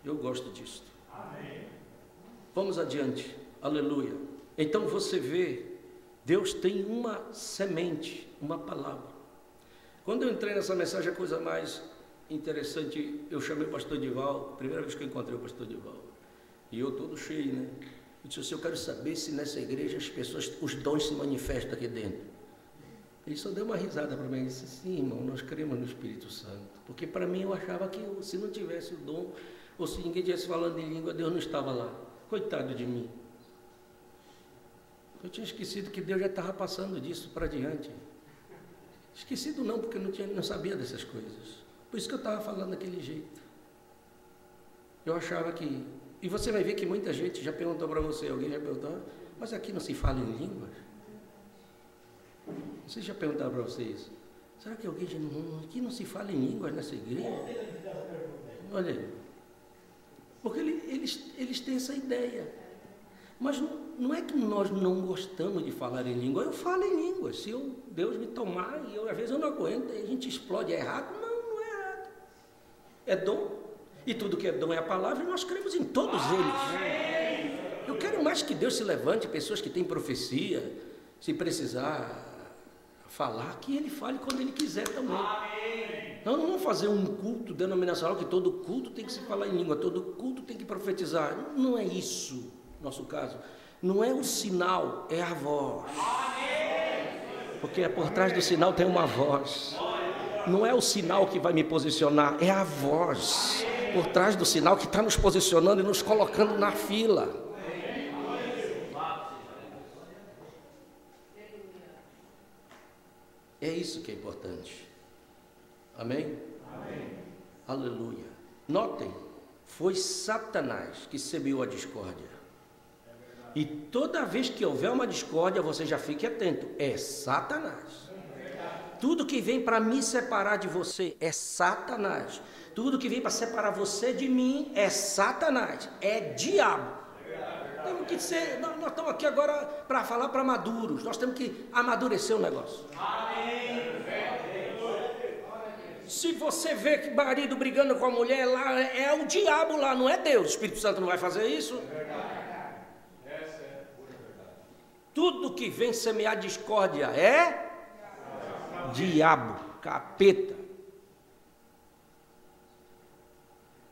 Eu gosto disso. Vamos adiante, aleluia. Então você vê, Deus tem uma semente, uma palavra. Quando eu entrei nessa mensagem, a coisa mais interessante, eu chamei o pastor Dival, primeira vez que eu encontrei o pastor Dival, e eu todo cheio, né? Eu disse assim: eu quero saber se nessa igreja as pessoas, os dons se manifestam aqui dentro. Ele só deu uma risada para mim e disse: sim, irmão, nós cremos no Espírito Santo. Porque para mim eu achava que se não tivesse o dom, ou se ninguém estivesse falando em língua, Deus não estava lá. Coitado de mim. Eu tinha esquecido que Deus já estava passando disso para diante. Esquecido não, porque eu não sabia dessas coisas. Por isso que eu estava falando daquele jeito. Eu achava que... E você vai ver que muita gente já perguntou para você, alguém já perguntou, mas aqui não se fala em línguas? Vocês já perguntaram para vocês? Será que alguém já não... Aqui não se fala em línguas nessa igreja? Olha aí. Porque eles têm essa ideia. Mas não é que nós não gostamos de falar em língua. Eu falo em língua. Se Deus me tomar, e às vezes eu não aguento, a gente explode. É errado? Não é errado. É dom. E tudo que é dom é a palavra, e nós cremos em todos eles. Eu quero mais que Deus se levante, pessoas que têm profecia, se precisar falar, que Ele fale quando Ele quiser também. Nós não vamos fazer um culto denominacional que todo culto tem que se falar em língua, todo culto tem que profetizar. Não é isso, nosso caso. Não é o sinal, é a voz. Porque por trás do sinal tem uma voz. Não é o sinal que vai me posicionar, é a voz por trás do sinal que está nos posicionando e nos colocando na fila. É isso que é importante. Amém? Amém. Aleluia. Notem, foi Satanás que semeou a discórdia. E toda vez que houver uma discórdia, você já fique atento. É Satanás. Tudo que vem para me separar de você é Satanás. Tudo que vem para separar você de mim é Satanás. É diabo. Temos que ser, nós estamos aqui agora para falar para maduros. Nós temos que amadurecer o negócio. Se você vê que marido brigando com a mulher lá, é o diabo lá, não é Deus. O Espírito Santo não vai fazer isso. Tudo que vem semear discórdia é diabo, capeta.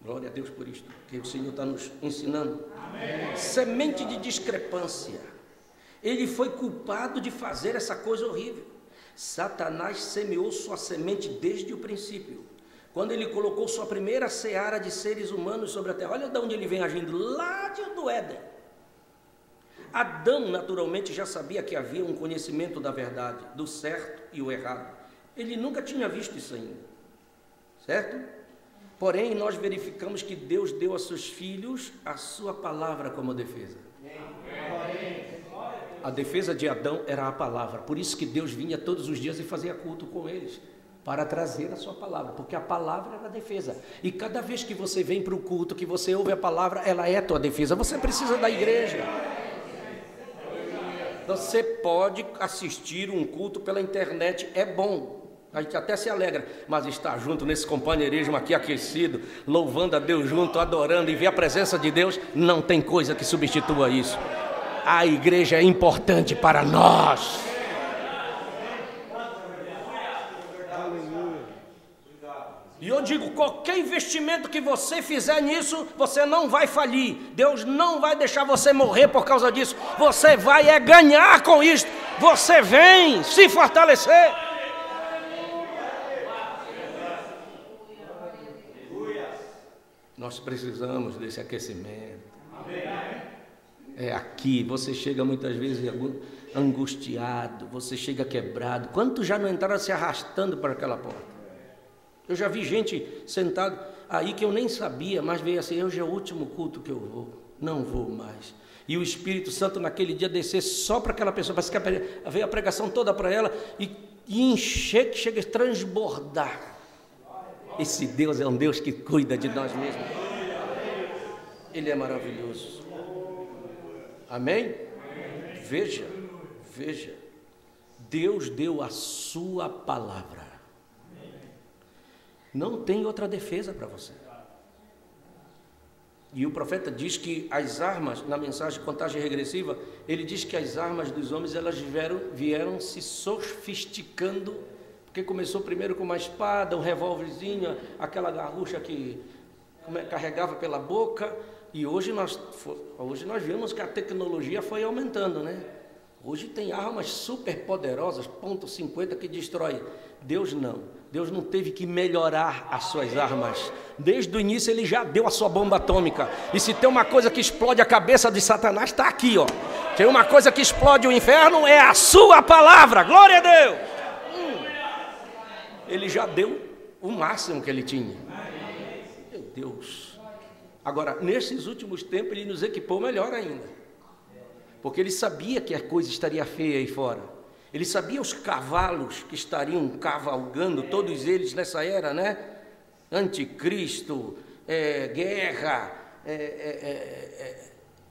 Glória a Deus por isto, que o Senhor está nos ensinando. Amém. Semente de discrepância. Ele foi culpado de fazer essa coisa horrível. Satanás semeou sua semente desde o princípio. Quando ele colocou sua primeira seara de seres humanos sobre a terra. Olha de onde ele vem agindo, lá do Éden. Adão naturalmente já sabia que havia um conhecimento da verdade, do certo e o errado. Ele nunca tinha visto isso ainda, certo? Porém, nós verificamos que Deus deu a seus filhos a sua palavra como defesa. A defesa de Adão era a palavra, por isso que Deus vinha todos os dias e fazia culto com eles, para trazer a sua palavra, porque a palavra era a defesa. E cada vez que você vem para o culto, que você ouve a palavra, ela é a tua defesa. Você precisa da igreja. Você pode assistir um culto pela internet, é bom, a gente até se alegra, mas estar junto nesse companheirismo aqui aquecido, louvando a Deus junto, adorando e ver a presença de Deus, não tem coisa que substitua isso. A igreja é importante para nós. E eu digo, qualquer investimento que você fizer nisso, você não vai falir. Deus não vai deixar você morrer por causa disso. Você vai ganhar com isso. Você vem se fortalecer. Nós precisamos desse aquecimento. É aqui, você chega muitas vezes angustiado, você chega quebrado. Quantos já não entraram se arrastando para aquela porta? Eu já vi gente sentado aí que eu nem sabia, mas veio assim, hoje é o último culto que eu vou, não vou mais. E o Espírito Santo naquele dia descer só para aquela pessoa, parece que veio a pregação toda para ela e encher, que chega a transbordar. Esse Deus é um Deus que cuida de nós mesmos. Ele é maravilhoso. Amém? Veja, Deus deu a sua palavra. Não tem outra defesa para você. E o profeta diz que as armas, na mensagem de contagem regressiva, ele diz que as armas dos homens, elas vieram se sofisticando, porque começou primeiro com uma espada, um revólverzinho, aquela garrucha que carregava pela boca, e hoje nós vimos que a tecnologia foi aumentando, né? Hoje tem armas super poderosas, .50 que destrói. Deus não teve que melhorar as suas armas. Desde o início ele já deu a sua bomba atômica. E se tem uma coisa que explode a cabeça de Satanás, está aqui, ó. Tem uma coisa que explode o inferno, é a sua palavra. Glória a Deus. Ele já deu o máximo que ele tinha. Meu Deus. Agora, nesses últimos tempos, ele nos equipou melhor ainda. Porque ele sabia que a coisa estaria feia aí fora. Ele sabia os cavalos que estariam cavalgando, todos eles nessa era, né? Anticristo, guerra,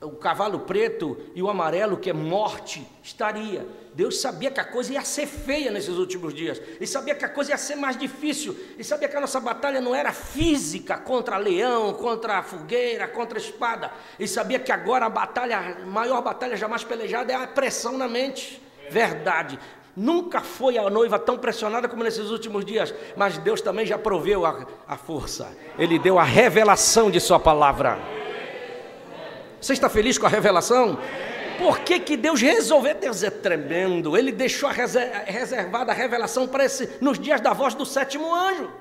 o cavalo preto e o amarelo, que é morte, estaria. Deus sabia que a coisa ia ser feia nesses últimos dias. Ele sabia que a coisa ia ser mais difícil. Ele sabia que a nossa batalha não era física contra leão, contra a fogueira, contra a espada. Ele sabia que agora a maior batalha jamais pelejada é a pressão na mente. Verdade. Nunca foi a noiva tão pressionada como nesses últimos dias, mas Deus também já proveu a força. Ele deu a revelação de sua palavra. Você está feliz com a revelação? Por que Deus resolveu? Deus é tremendo. Ele deixou reservada a revelação para nos dias da voz do sétimo anjo.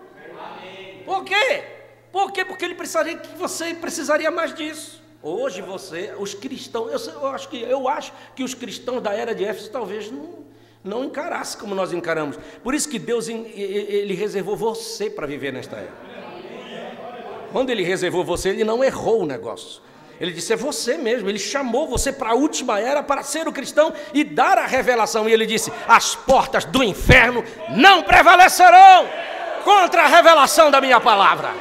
Por quê? Porque ele precisaria que você precisaria mais disso. Hoje os cristãos, eu acho que os cristãos da era de Éfeso talvez não encarassem como nós encaramos. Por isso que Deus ele reservou você para viver nesta era. Quando ele reservou você, ele não errou o negócio. Ele disse, é você mesmo. Ele chamou você para a última era para ser o cristão e dar a revelação. E ele disse, as portas do inferno não prevalecerão contra a revelação da minha palavra.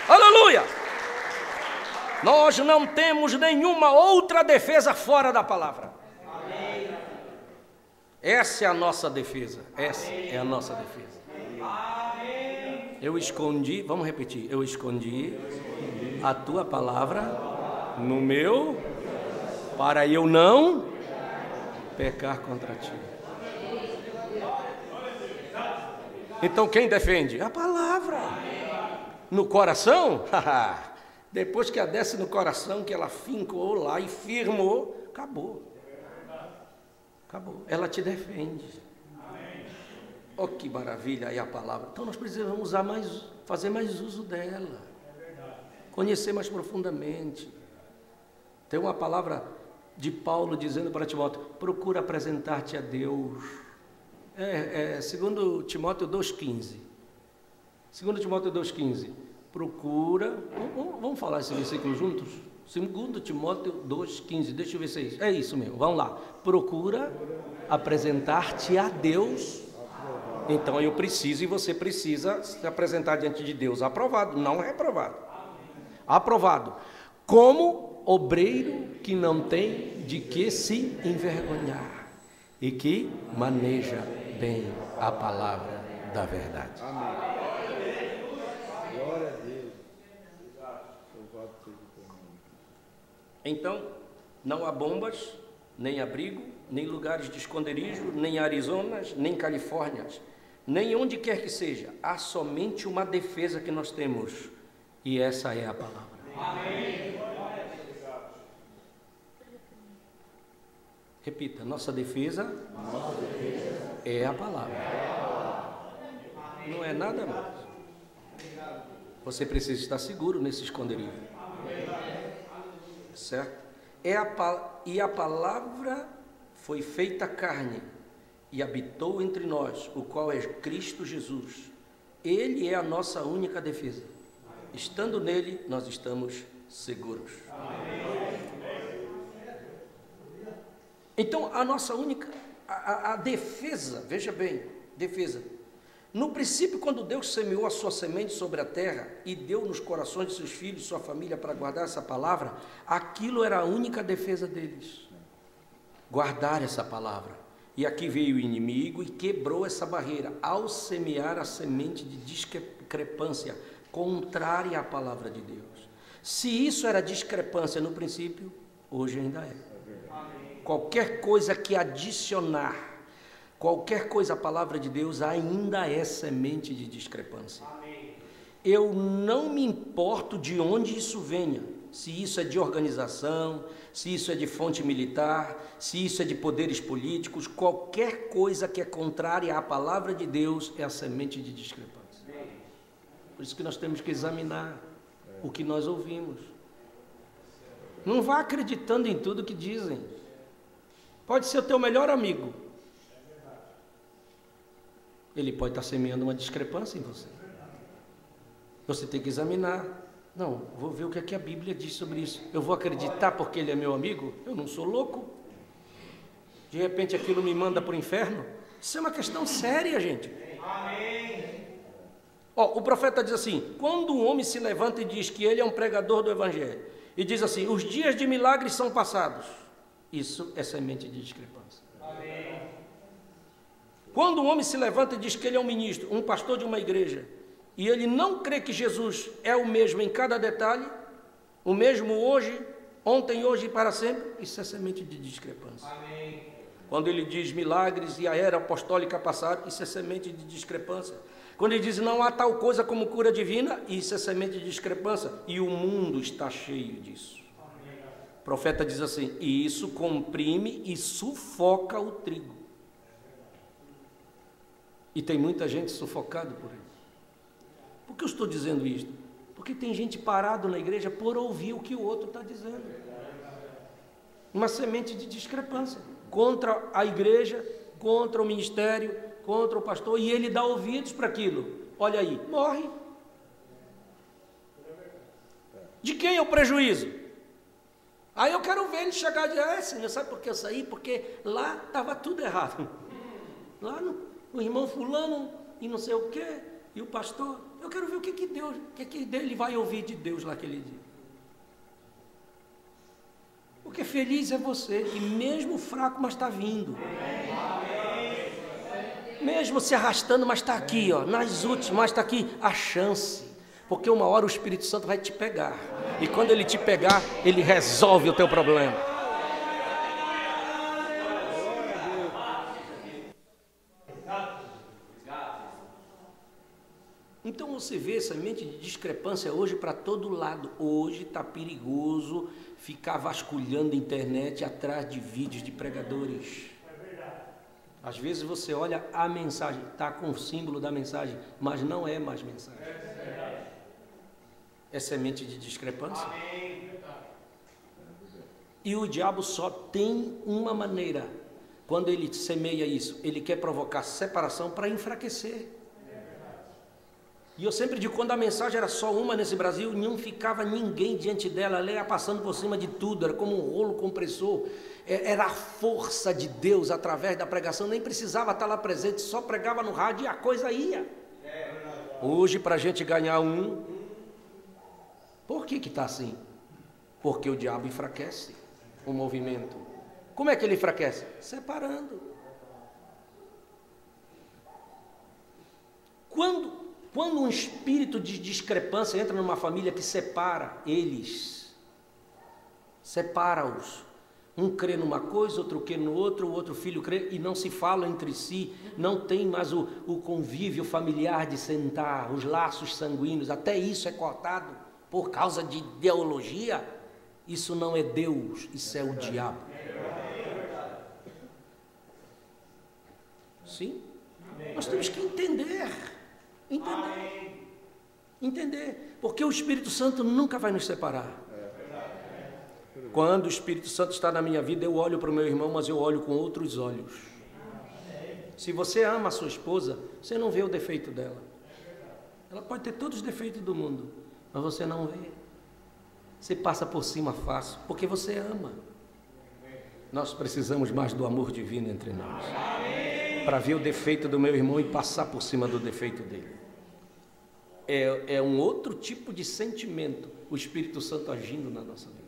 Aleluia! Nós não temos nenhuma outra defesa fora da palavra. Essa é a nossa defesa. Essa é a nossa defesa. Eu escondi, vamos repetir. Eu escondi a tua palavra no meu, para eu não pecar contra ti. Então quem defende? A palavra. No coração? Depois que ela desce no coração, que ela fincou lá e firmou, acabou. Acabou. Ela te defende. Oh, que maravilha aí a palavra. Então nós precisamos fazer mais uso dela. Conhecer mais profundamente. Tem uma palavra de Paulo dizendo para Timóteo, procura apresentar-te a Deus. Segundo Timóteo 2,15. Segundo Timóteo 2,15. Procura, vamos falar esse versículo juntos? Segundo Timóteo 2,15, deixa eu ver se é isso. É isso mesmo, vamos lá. Procura apresentar-te a Deus. Então eu preciso e você precisa se apresentar diante de Deus aprovado, não reprovado. Aprovado. Como obreiro que não tem de que se envergonhar e que maneja bem a palavra da verdade. Amém. Glória a Deus. Então, não há bombas, nem abrigo, nem lugares de esconderijo, nem Arizonas, nem Califórnias, nem onde quer que seja. Há somente uma defesa que nós temos, e essa é a palavra. Amém. Repita, nossa defesa é a palavra. Não é nada mais. Você precisa estar seguro nesse esconderijo. Certo? E a palavra foi feita carne e habitou entre nós, o qual é Cristo Jesus. Ele é a nossa única defesa. Estando nele, nós estamos seguros. Então, a nossa única, a defesa, veja bem, defesa. No princípio, quando Deus semeou a sua semente sobre a terra e deu nos corações de seus filhos, sua família, para guardar essa palavra, aquilo era a única defesa deles. Guardar essa palavra. E aqui veio o inimigo e quebrou essa barreira ao semear a semente de discrepância contrária à palavra de Deus. Se isso era discrepância no princípio, hoje ainda é. Qualquer coisa que adicionar qualquer coisa à palavra de Deus ainda é semente de discrepância. Eu não me importo de onde isso venha, se isso é de organização, se isso é de fonte militar, se isso é de poderes políticos, qualquer coisa que é contrária à palavra de Deus é a semente de discrepância. Por isso que nós temos que examinar. o que nós ouvimos. Não vá acreditando em tudo que dizem. Pode ser o teu melhor amigo. Ele pode estar semeando uma discrepância em você. Você tem que examinar. Não, vou ver o que é que a Bíblia diz sobre isso. Eu vou acreditar porque ele é meu amigo? Eu não sou louco. De repente aquilo me manda para o inferno? Isso é uma questão séria, gente. Amém. O profeta diz assim: quando um homem se levanta e diz que ele é um pregador do Evangelho, e diz assim, os dias de milagres são passados, isso é semente de discrepância. Amém. Quando um homem se levanta e diz que ele é um ministro, um pastor de uma igreja, e ele não crê que Jesus é o mesmo em cada detalhe, o mesmo hoje, ontem, hoje e para sempre, isso é semente de discrepância. Amém. Quando ele diz milagres e a era apostólica passada, isso é semente de discrepância. Quando ele diz não há tal coisa como cura divina, isso é semente de discrepância. E o mundo está cheio disso. O profeta diz assim, e isso comprime e sufoca o trigo. E tem muita gente sufocada por ele. Por que eu estou dizendo isto? Porque tem gente parado na igreja por ouvir o que o outro está dizendo. Uma semente de discrepância contra a igreja, contra o ministério, contra o pastor, e ele dá ouvidos para aquilo. Olha aí, morre. De quem é o prejuízo? Aí eu quero ver ele chegar e dizer, Senhor, sabe por que eu saí? Porque lá estava tudo errado. Lá o irmão fulano e não sei o quê, e o pastor. Eu quero ver o que Deus, o que ele vai ouvir de Deus naquele dia. Porque feliz é você, que mesmo fraco, mas está vindo. Mesmo se arrastando, mas está aqui, ó, nas últimas, mas está aqui a chance. Porque uma hora o Espírito Santo vai te pegar. E quando ele te pegar, ele resolve o teu problema. Então você vê semente de discrepância hoje para todo lado. Hoje está perigoso ficar vasculhando a internet atrás de vídeos de pregadores. Às vezes você olha a mensagem, está com o símbolo da mensagem, mas não é mais mensagem. É semente de discrepância. E o diabo só tem uma maneira. Quando ele semeia isso, ele quer provocar separação para enfraquecer. E eu sempre digo, quando a mensagem era só uma nesse Brasil, não ficava ninguém diante dela, ela ia passando por cima de tudo, era como um rolo compressor, era a força de Deus através da pregação, nem precisava estar lá presente, só pregava no rádio e a coisa ia. Hoje, para a gente ganhar por que está assim? Porque o diabo enfraquece o movimento. Como é que ele enfraquece? Separando. Quando um espírito de discrepância entra numa família que separa eles, separa-os, um crê numa coisa, outro crê no outro, o outro filho crê e não se falam entre si, não tem mais o convívio familiar de sentar, os laços sanguíneos, até isso é cortado por causa de ideologia. Isso não é Deus, isso é o diabo. Sim? Nós temos que entender, porque o Espírito Santo nunca vai nos separar. Quando o Espírito Santo está na minha vida, eu olho para o meu irmão, mas eu olho com outros olhos. Se você ama a sua esposa, você não vê o defeito dela. Ela pode ter todos os defeitos do mundo, mas você não vê. Você passa por cima fácil, porque você ama. Nós precisamos mais do amor divino entre nós, para ver o defeito do meu irmão e passar por cima do defeito dele. É um outro tipo de sentimento, o Espírito Santo agindo na nossa vida.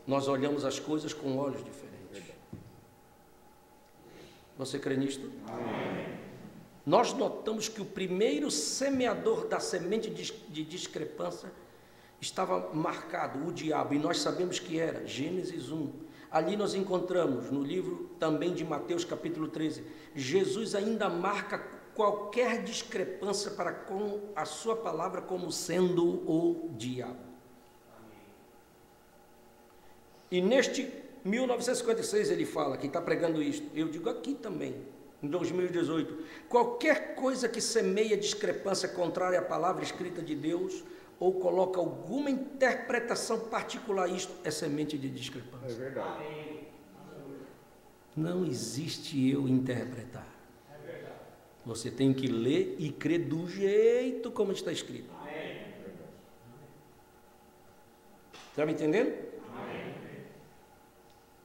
Nós olhamos as coisas com olhos diferentes. Você crê nisto? Amém. Nós notamos que o primeiro semeador da semente de discrepância estava marcado, o diabo, e nós sabemos que era Gênesis 1. Ali nós encontramos, no livro também de Mateus, capítulo 13, Jesus ainda marca qualquer discrepância para com a sua palavra como sendo o diabo. E neste 1956 ele fala, quem está pregando isto, eu digo aqui também, em 2018, qualquer coisa que semeia discrepância contrária à palavra escrita de Deus, ou coloca alguma interpretação particular, isto é semente de discrepância. É verdade. Não existe eu interpretar. Você tem que ler e crer do jeito como está escrito. Está me entendendo?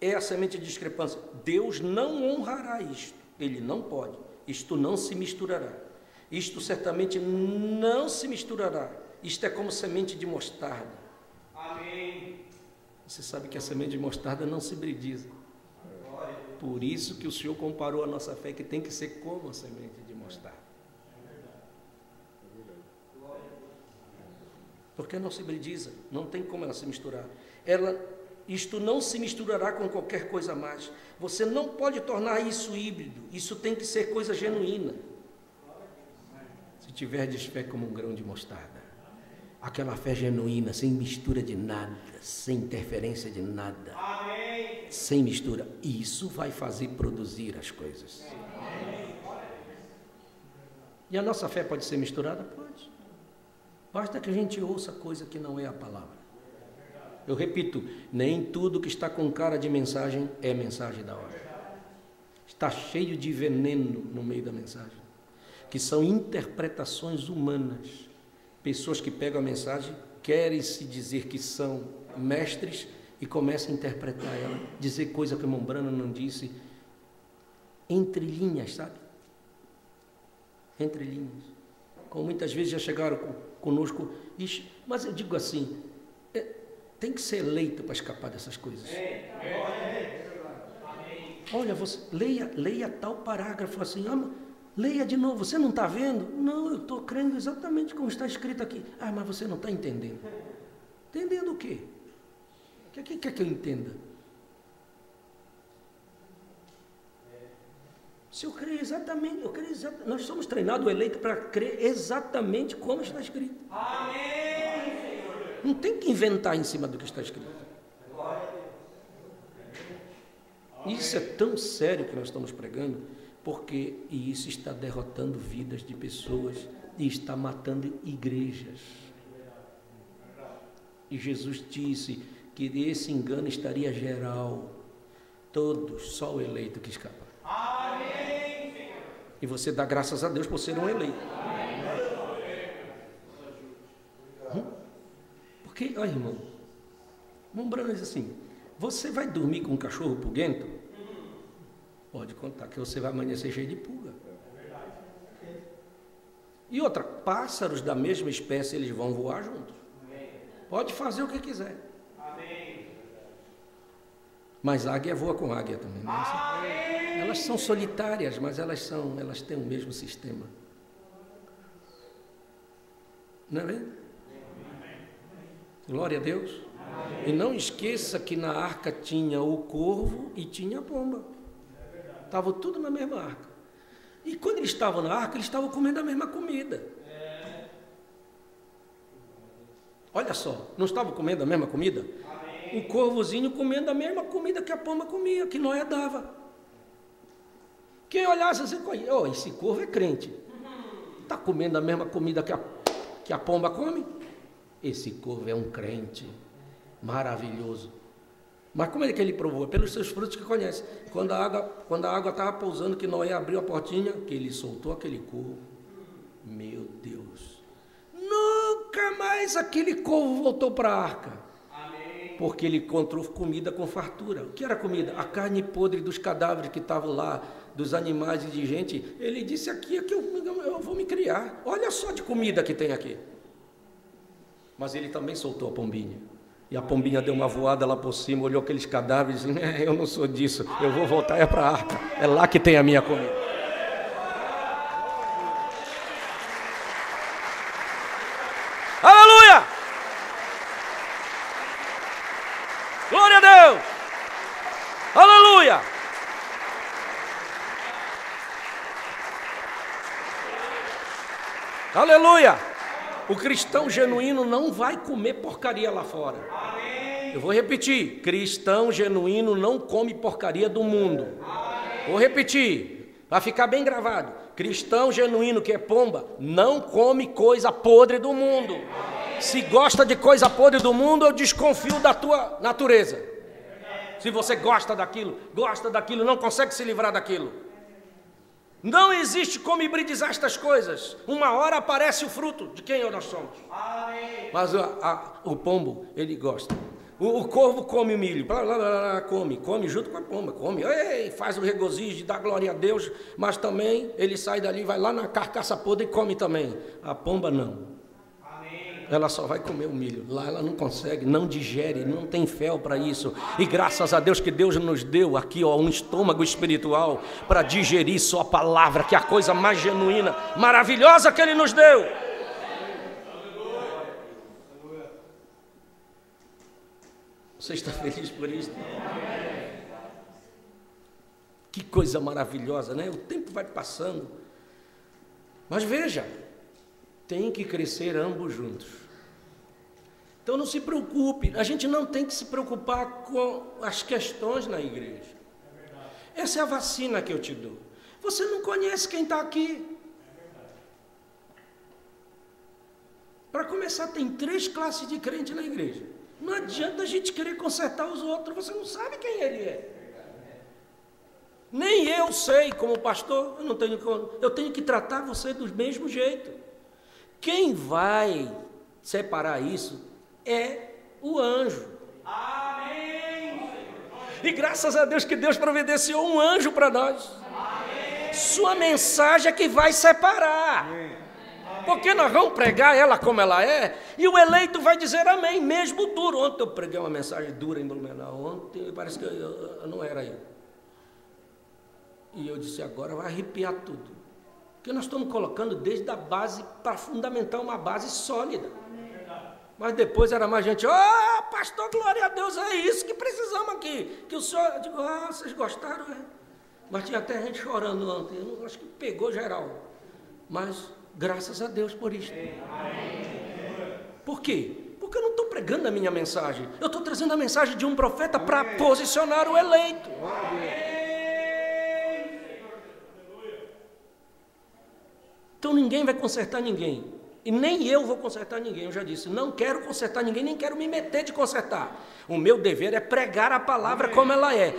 É a semente de discrepância. Deus não honrará isto. Ele não pode. Isto não se misturará. Isto certamente não se misturará. Isto é como semente de mostarda. Amém. Você sabe que a semente de mostarda não se hibridiza. Por isso que o Senhor comparou a nossa fé, que tem que ser como a semente de mostarda. Porque não se hibridiza, não tem como ela se misturar. Isto não se misturará com qualquer coisa mais. Você não pode tornar isso híbrido. Isso tem que ser coisa genuína. Se tiverdes fé como um grão de mostarda, aquela fé genuína, sem mistura de nada, sem interferência de nada, sem mistura, isso vai fazer produzir as coisas. E a nossa fé pode ser misturada? Pode. Basta que a gente ouça coisa que não é a palavra. Eu repito, nem tudo que está com cara de mensagem é mensagem da hora. Está cheio de veneno no meio da mensagem, que são interpretações humanas. Pessoas que pegam a mensagem, querem se dizer que são mestres e começam a interpretar ela, dizer coisa que o irmão Branham não disse, entre linhas, sabe? Entre linhas. Como muitas vezes já chegaram conosco, mas eu digo assim, tem que ser eleito para escapar dessas coisas. Olha, você leia tal parágrafo assim, leia de novo, você não está vendo? Não, eu estou crendo exatamente como está escrito aqui. Ah, mas você não está entendendo. Entendendo o quê? O que quer que eu entenda? Se eu creio exatamente, nós somos treinados, eleitos para crer exatamente como está escrito. Amém. Não tem que inventar em cima do que está escrito. Isso é tão sério que nós estamos pregando, porque isso está derrotando vidas de pessoas e está matando igrejas. E Jesus disse que esse engano estaria geral, todos, só o eleito que escapa. Amém. E você dá graças a Deus por ser um eleito. Porque, olha, irmão Branham diz assim, você vai dormir com um cachorro pulguento? Pode contar que você vai amanhecer cheio de pulga. E outra, pássaros da mesma espécie, eles vão voar juntos. Pode fazer o que quiser. Mas águia voa com águia também. Né? Elas são solitárias, mas elas têm o mesmo sistema. Não é mesmo? Glória a Deus. E não esqueça que na arca tinha o corvo e tinha a pomba. Estavam tudo na mesma arca. E quando eles estavam na arca, eles estavam comendo a mesma comida. Olha só, não estavam comendo a mesma comida? O corvozinho comendo a mesma comida que a pomba comia, que Noé dava. Quem olhasse assim, esse corvo é crente. Está comendo a mesma comida que a pomba come? Esse corvo é um crente maravilhoso. Mas como é que ele provou? Pelos seus frutos que conhece. Quando a água estava pousando, que Noé abriu a portinha, que ele soltou aquele corvo. Meu Deus! Nunca mais aquele corvo voltou para a arca. Porque ele encontrou comida com fartura. O que era comida? A carne podre dos cadáveres que estavam lá, dos animais e de gente. Ele disse, aqui é que eu vou me criar. Olha só de comida que tem aqui. Mas ele também soltou a pombinha. E a pombinha deu uma voada lá por cima, olhou aqueles cadáveres e disse, eu não sou disso, eu vou voltar para a arca. É lá que tem a minha comida. Aleluia! Glória a Deus! Aleluia! Aleluia! O cristão genuíno não vai comer porcaria lá fora. Eu vou repetir, cristão genuíno não come porcaria do mundo. Vou repetir, para ficar bem gravado. Cristão genuíno que é pomba, não come coisa podre do mundo. Se gosta de coisa podre do mundo, eu desconfio da tua natureza. Se você gosta daquilo, não consegue se livrar daquilo. Não existe como hibridizar estas coisas. Uma hora aparece o fruto de quem nós somos. Mas o pombo, ele gosta. O corvo come o milho, come junto com a pomba, come, faz o regozijo de dar glória a Deus, mas também ele sai dali, vai lá na carcaça podre e come também. A pomba não. Ela só vai comer o milho. Lá ela não consegue, não digere, não tem fel para isso. E graças a Deus que Deus nos deu aqui um estômago espiritual para digerir sua palavra, que é a coisa mais genuína, maravilhosa que Ele nos deu. Você está feliz por isso? Que coisa maravilhosa, né? O tempo vai passando. Mas veja, tem que crescer ambos juntos. Então não se preocupe, a gente não tem que se preocupar com as questões na igreja. Essa é a vacina que eu te dou. Você não conhece quem está aqui. Para começar, tem 3 classes de crente na igreja. Não adianta a gente querer consertar os outros, você não sabe quem ele é. Nem eu sei, como pastor, eu tenho que tratar você do mesmo jeito. Quem vai separar isso é o anjo. Amém. E graças a Deus que Deus providenciou um anjo para nós. Amém. Sua mensagem é que vai separar. Amém. Porque nós vamos pregar ela como ela é, e o eleito vai dizer amém, mesmo duro. Ontem eu preguei uma mensagem dura em Blumenau, ontem parece que eu não era eu. E eu disse, agora vai arrepiar tudo. Porque nós estamos colocando desde a base para fundamentar uma base sólida. Mas depois era mais gente, pastor, glória a Deus, é isso que precisamos aqui. Que o senhor, eu digo, vocês gostaram? É? Mas tinha até gente chorando ontem, eu acho que pegou geral. Mas graças a Deus por isso. Por quê? Porque eu não estou pregando a minha mensagem, eu estou trazendo a mensagem de um profeta para posicionar o eleito. Então ninguém vai consertar ninguém. E nem eu vou consertar ninguém, eu já disse, não quero consertar ninguém, nem quero me meter de consertar. O meu dever é pregar a palavra como ela é.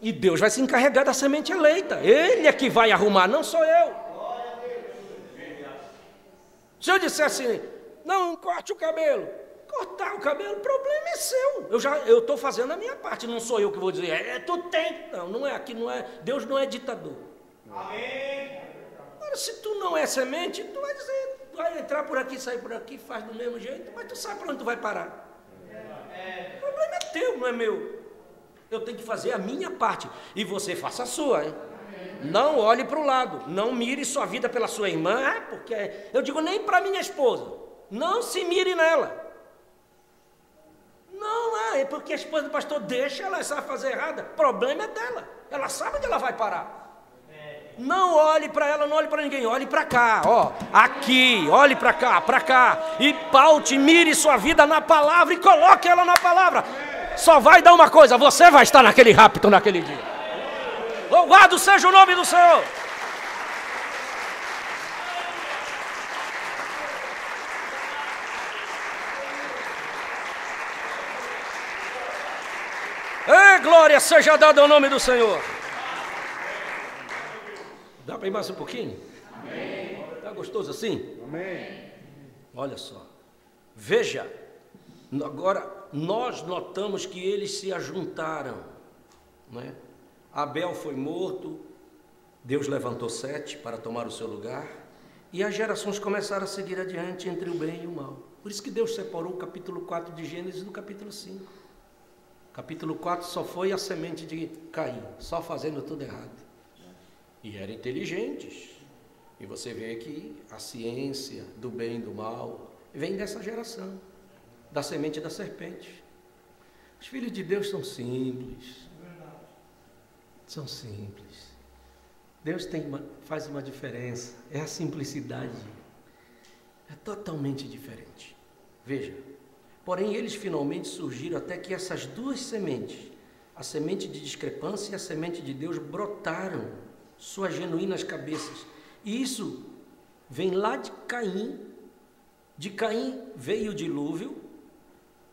E Deus vai se encarregar da semente eleita. Ele é que vai arrumar, não sou eu. Se eu disser assim, não corte o cabelo, cortar o cabelo, o problema é seu. Eu estou fazendo a minha parte, não sou eu que vou dizer, tu tem. Não, não é aqui, não é. Deus não é ditador. Amém. Se tu não é semente, tu vai dizer, vai entrar por aqui, sair por aqui, faz do mesmo jeito, mas tu sabe para onde tu vai parar. O problema é teu, não é meu. Eu tenho que fazer a minha parte, e você faça a sua, hein? Não olhe para o lado, não mire sua vida pela sua irmã, porque eu digo nem para minha esposa, não se mire nela. Não, é porque a esposa do pastor deixa ela sabe fazer errada, o problema é dela, ela sabe onde ela vai parar. Não olhe para ela, não olhe para ninguém, olhe para cá, aqui, olhe para cá, e paute, mire sua vida na palavra e coloque ela na palavra. Só vai dar uma coisa, você vai estar naquele rapto naquele dia. Louvado seja o nome do Senhor. Glória seja dada ao nome do Senhor. Dá para ir mais um pouquinho? Amém. Está gostoso assim? Amém. Olha só. Veja, agora nós notamos que eles se ajuntaram, não é? Abel foi morto, Deus levantou Sete para tomar o seu lugar, e as gerações começaram a seguir adiante entre o bem e o mal. Por isso que Deus separou o capítulo 4 de Gênesis do capítulo 5. Capítulo 4 só foi a semente de Caim, só fazendo tudo errado. E eram inteligentes. E você vê que a ciência do bem e do mal vem dessa geração, da semente da serpente. Os filhos de Deus são simples. São simples. Deus faz uma diferença. É a simplicidade. É totalmente diferente. Veja. Porém, eles finalmente surgiram até que essas duas sementes, a semente de discrepância e a semente de Deus, brotaram suas genuínas cabeças. E isso vem lá de Caim De Caim veio o dilúvio,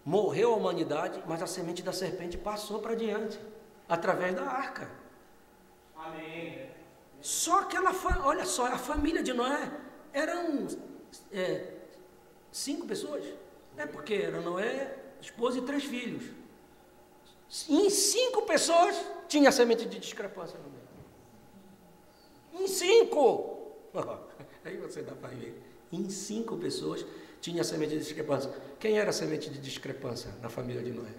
morreu a humanidade, mas a semente da serpente passou para diante, através da arca. Amém. Só que olha só, a família de Noé eram 5 pessoas. Porque era Noé, esposa e 3 filhos. Em 5 pessoas tinha a semente de discrepância no meio. Em 5! Aí você dá para ver. Em 5 pessoas tinha a semente de discrepância. Quem era a semente de discrepância na família de Noé?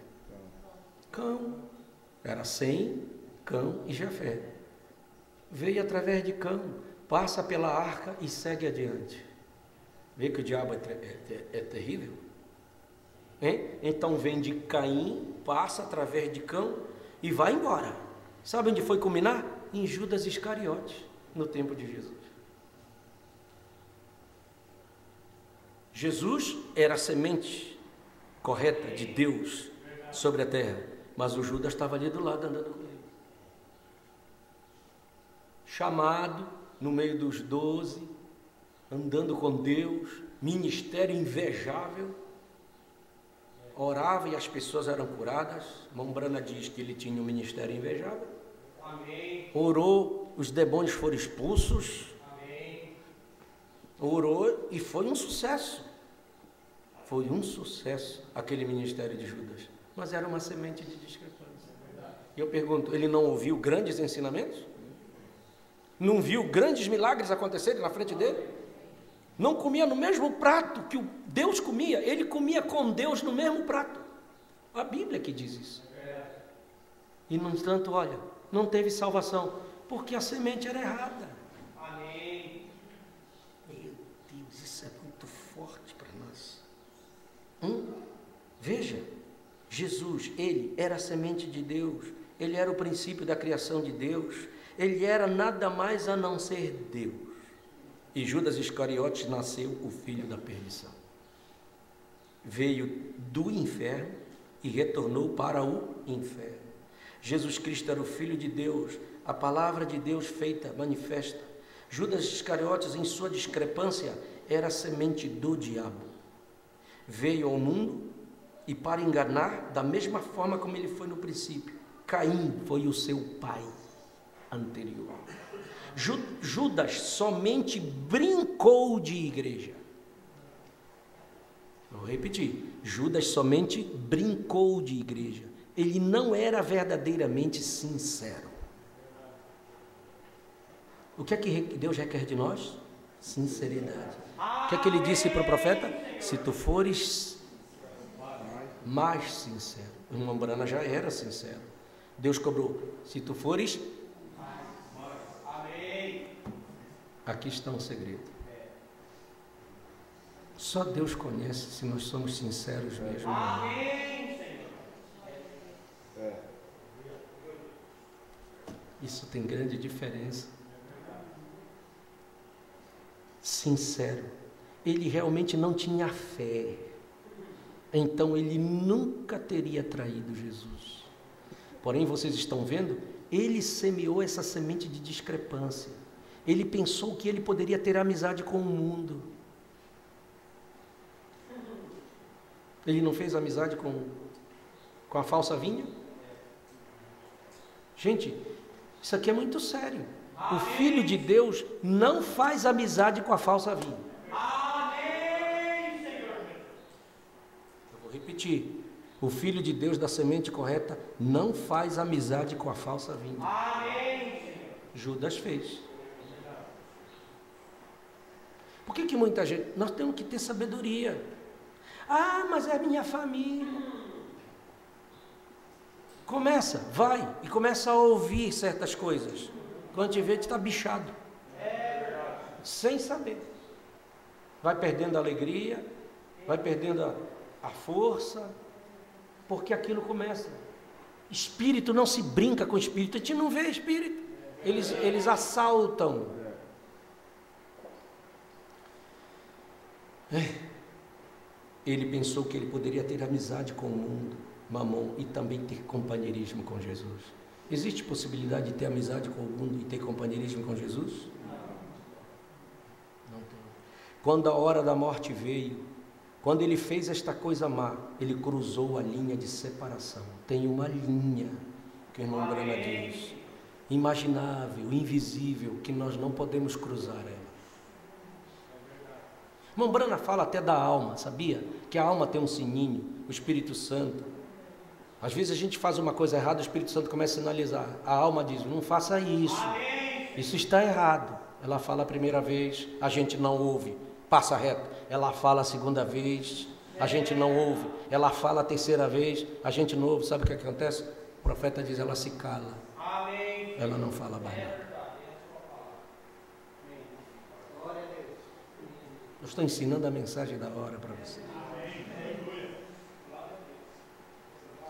Cão. Era Sem, Cão e Jafé. Veio através de Cão, passa pela arca e segue adiante. Vê que o diabo é terrível? Então vem de Caim, passa através de Cão e vai embora. Sabe onde foi culminar? Em Judas Iscariotes, no tempo de Jesus. Jesus era a semente correta de Deus sobre a terra, mas o Judas estava ali do lado andando com ele. Chamado no meio dos 12, andando com Deus, ministério invejável, orava e as pessoas eram curadas. Mombrana diz que ele tinha um ministério invejável. Amém. Orou, os demônios foram expulsos. Amém. Orou e foi um sucesso. Foi um sucesso aquele ministério de Judas. Mas era uma semente de discrepância. E eu pergunto, ele não ouviu grandes ensinamentos? Não viu grandes milagres acontecerem na frente dele? Não comia no mesmo prato que Deus comia, ele comia com Deus no mesmo prato. A Bíblia que diz isso. E no entanto, olha, não teve salvação, porque a semente era errada. Amém. Meu Deus, isso é muito forte para nós. Veja, Jesus, ele era a semente de Deus, ele era o princípio da criação de Deus, ele era nada mais a não ser Deus. E Judas Iscariotes nasceu o filho da perdição. Veio do inferno e retornou para o inferno. Jesus Cristo era o Filho de Deus, a palavra de Deus feita manifesta. Judas Iscariotes, em sua discrepância, era a semente do diabo. Veio ao mundo e para enganar, da mesma forma como ele foi no princípio. Caim foi o seu pai anterior. Judas somente brincou de igreja. Vou repetir. Judas somente brincou de igreja. Ele não era verdadeiramente sincero. O que é que Deus requer de nós? Sinceridade. O que é que ele disse para o profeta? Se tu fores mais sincero. O Mombrana já era sincero. Deus cobrou. Se tu fores... Aqui está um segredo. Só Deus conhece se nós somos sinceros mesmo. Amém, Senhor. Isso tem grande diferença. Sincero. Ele realmente não tinha fé. Então ele nunca teria traído Jesus. Porém, vocês estão vendo? Ele semeou essa semente de discrepância. Ele pensou que ele poderia ter amizade com o mundo. Ele não fez amizade com a falsa vinha? Gente, isso aqui é muito sério. O Filho de Deus não faz amizade com a falsa vinha. Amém, Senhor. Eu vou repetir. O Filho de Deus da semente correta não faz amizade com a falsa vinha. Amém, Senhor. Judas fez. Por que muita gente... Nós temos que ter sabedoria. Ah, mas é a minha família. Vai e começa a ouvir certas coisas. Quando te vê, tu está bichado. Sem saber. Vai perdendo a alegria, vai perdendo a força, porque aquilo começa. Espírito não se brinca com espírito, a gente não vê espírito. Eles assaltam. Ele pensou que ele poderia ter amizade com o mundo, Mamon, e também ter companheirismo com Jesus. Existe possibilidade de ter amizade com o mundo e ter companheirismo com Jesus? Não tem. Quando a hora da morte veio, Quando ele fez esta coisa má, ele cruzou a linha de separação. Tem uma linha que o irmão Brana diz, imaginável, invisível, que nós não podemos cruzar ela. O irmão Brana fala até da alma, sabia? Que a alma tem um sininho, o Espírito Santo. Às vezes a gente faz uma coisa errada, o Espírito Santo começa a sinalizar. A alma diz, não faça isso, isso está errado. Ela fala a primeira vez, a gente não ouve, passa reto. Ela fala a segunda vez, a gente não ouve. Ela fala a terceira vez, a gente não ouve. Sabe o que acontece? O profeta diz, ela se cala. Ela não fala mais nada. Eu estou ensinando a mensagem da hora para você.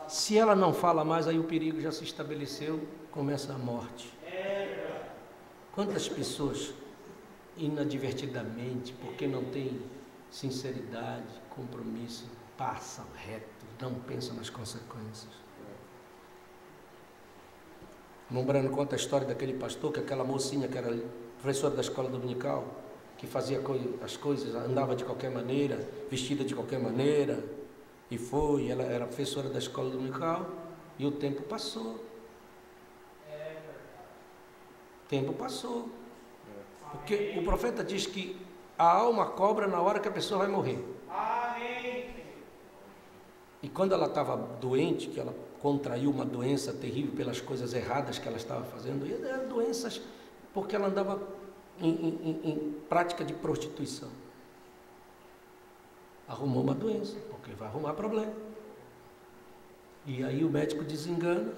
Se ela não fala mais, aí o perigo já se estabeleceu, começa a morte. Quantas pessoas, inadvertidamente, porque não tem sinceridade, compromisso, passam reto, não pensam nas consequências. O irmão Brano conta a história daquele pastor, que aquela mocinha que era professora da escola dominical, que fazia as coisas, andava de qualquer maneira, vestida de qualquer maneira, e foi, ela era professora da escola dominical, e o tempo passou. O tempo passou. Porque o profeta diz que a alma cobra na hora que a pessoa vai morrer. E quando ela estava doente, que ela contraiu uma doença terrível pelas coisas erradas que ela estava fazendo, e eram doenças porque ela andava em prática de prostituição. Arrumou uma doença, porque vai arrumar problema. E aí o médico desengana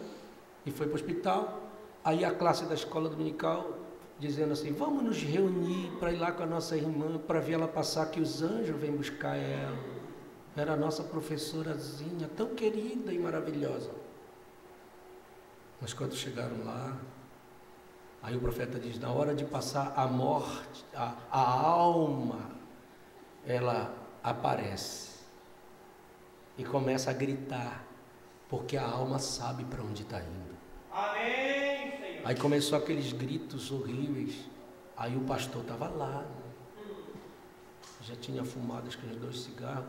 e foi para o hospital. Aí a classe da escola dominical dizendo assim, vamos nos reunir para ir lá com a nossa irmã, para ver ela passar, que os anjos vêm buscar ela. Era a nossa professorazinha, tão querida e maravilhosa. Mas quando chegaram lá, aí o profeta diz, na hora de passar a morte, a alma, ela aparece e começa a gritar, porque a alma sabe para onde está indo. Amém, Senhor. Aí começou aqueles gritos horríveis. Aí o pastor estava lá, né? Já tinha fumado acho que uns 2 cigarros,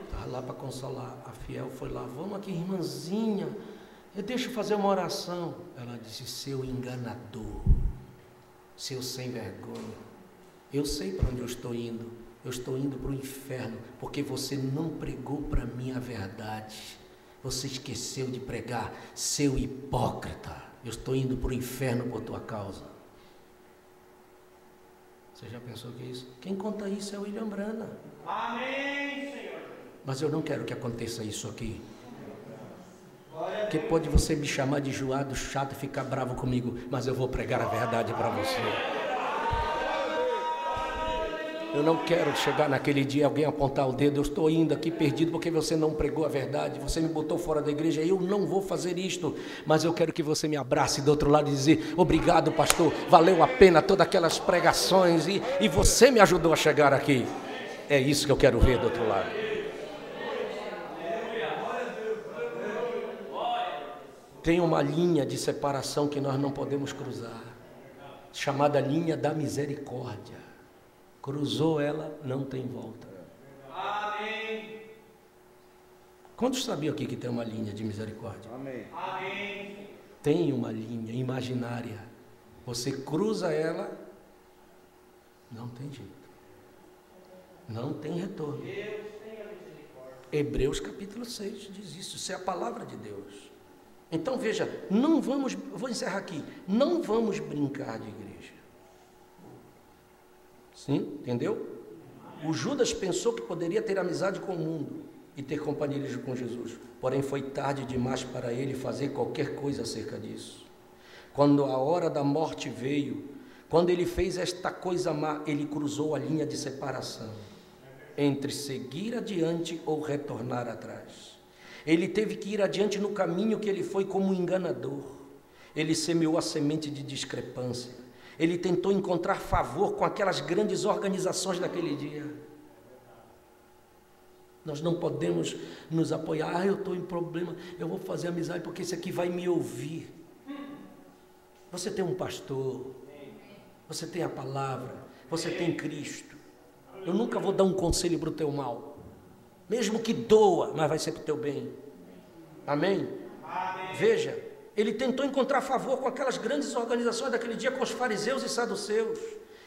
estava lá para consolar. A fiel foi lá, vamos aqui, irmãzinha, deixa eu fazer uma oração. Ela disse, seu enganador, seu sem vergonha, eu sei para onde eu estou indo. Eu estou indo para o inferno, porque você não pregou para mim a verdade. Você esqueceu de pregar, seu hipócrita. Eu estou indo para o inferno por tua causa. Você já pensou que é isso? Quem conta isso é o William Brana. Amém, Senhor. Mas eu não quero que aconteça isso aqui. Porque pode você me chamar de joado, chato e ficar bravo comigo, mas eu vou pregar a verdade para você. Eu não quero chegar naquele dia alguém apontar o dedo, eu estou indo aqui perdido porque você não pregou a verdade, você me botou fora da igreja, eu não vou fazer isto, mas eu quero que você me abrace do outro lado e dizer, obrigado pastor, valeu a pena todas aquelas pregações e você me ajudou a chegar aqui. É isso que eu quero ver do outro lado. Tem uma linha de separação que nós não podemos cruzar, chamada linha da misericórdia. Cruzou ela, não tem volta. Amém. Quantos sabiam aqui que tem uma linha de misericórdia? Amém. Amém. Tem uma linha imaginária. Você cruza ela, não tem jeito. Não tem retorno. Hebreus capítulo 6 diz isso. Isso é a palavra de Deus. Então veja, não vamos, vou encerrar aqui, não vamos brincar de igreja. Sim, entendeu? O Judas pensou que poderia ter amizade com o mundo e ter companheirismo com Jesus, porém foi tarde demais para ele fazer qualquer coisa acerca disso. Quando a hora da morte veio, quando ele fez esta coisa má, ele cruzou a linha de separação entre seguir adiante ou retornar atrás. Ele teve que ir adiante no caminho que ele foi como um enganador. Ele semeou a semente de discrepância. Ele tentou encontrar favor com aquelas grandes organizações daquele dia. Nós não podemos nos apoiar. Eu estou em problema, eu vou fazer amizade porque esse aqui vai me ouvir. Você tem um pastor, você tem a palavra, você tem Cristo. Eu nunca vou dar um conselho para o teu mal. mesmo que doa, mas vai ser para o teu bem. Amém? Amém. Veja, ele tentou encontrar favor com aquelas grandes organizações daquele dia, com os fariseus e saduceus,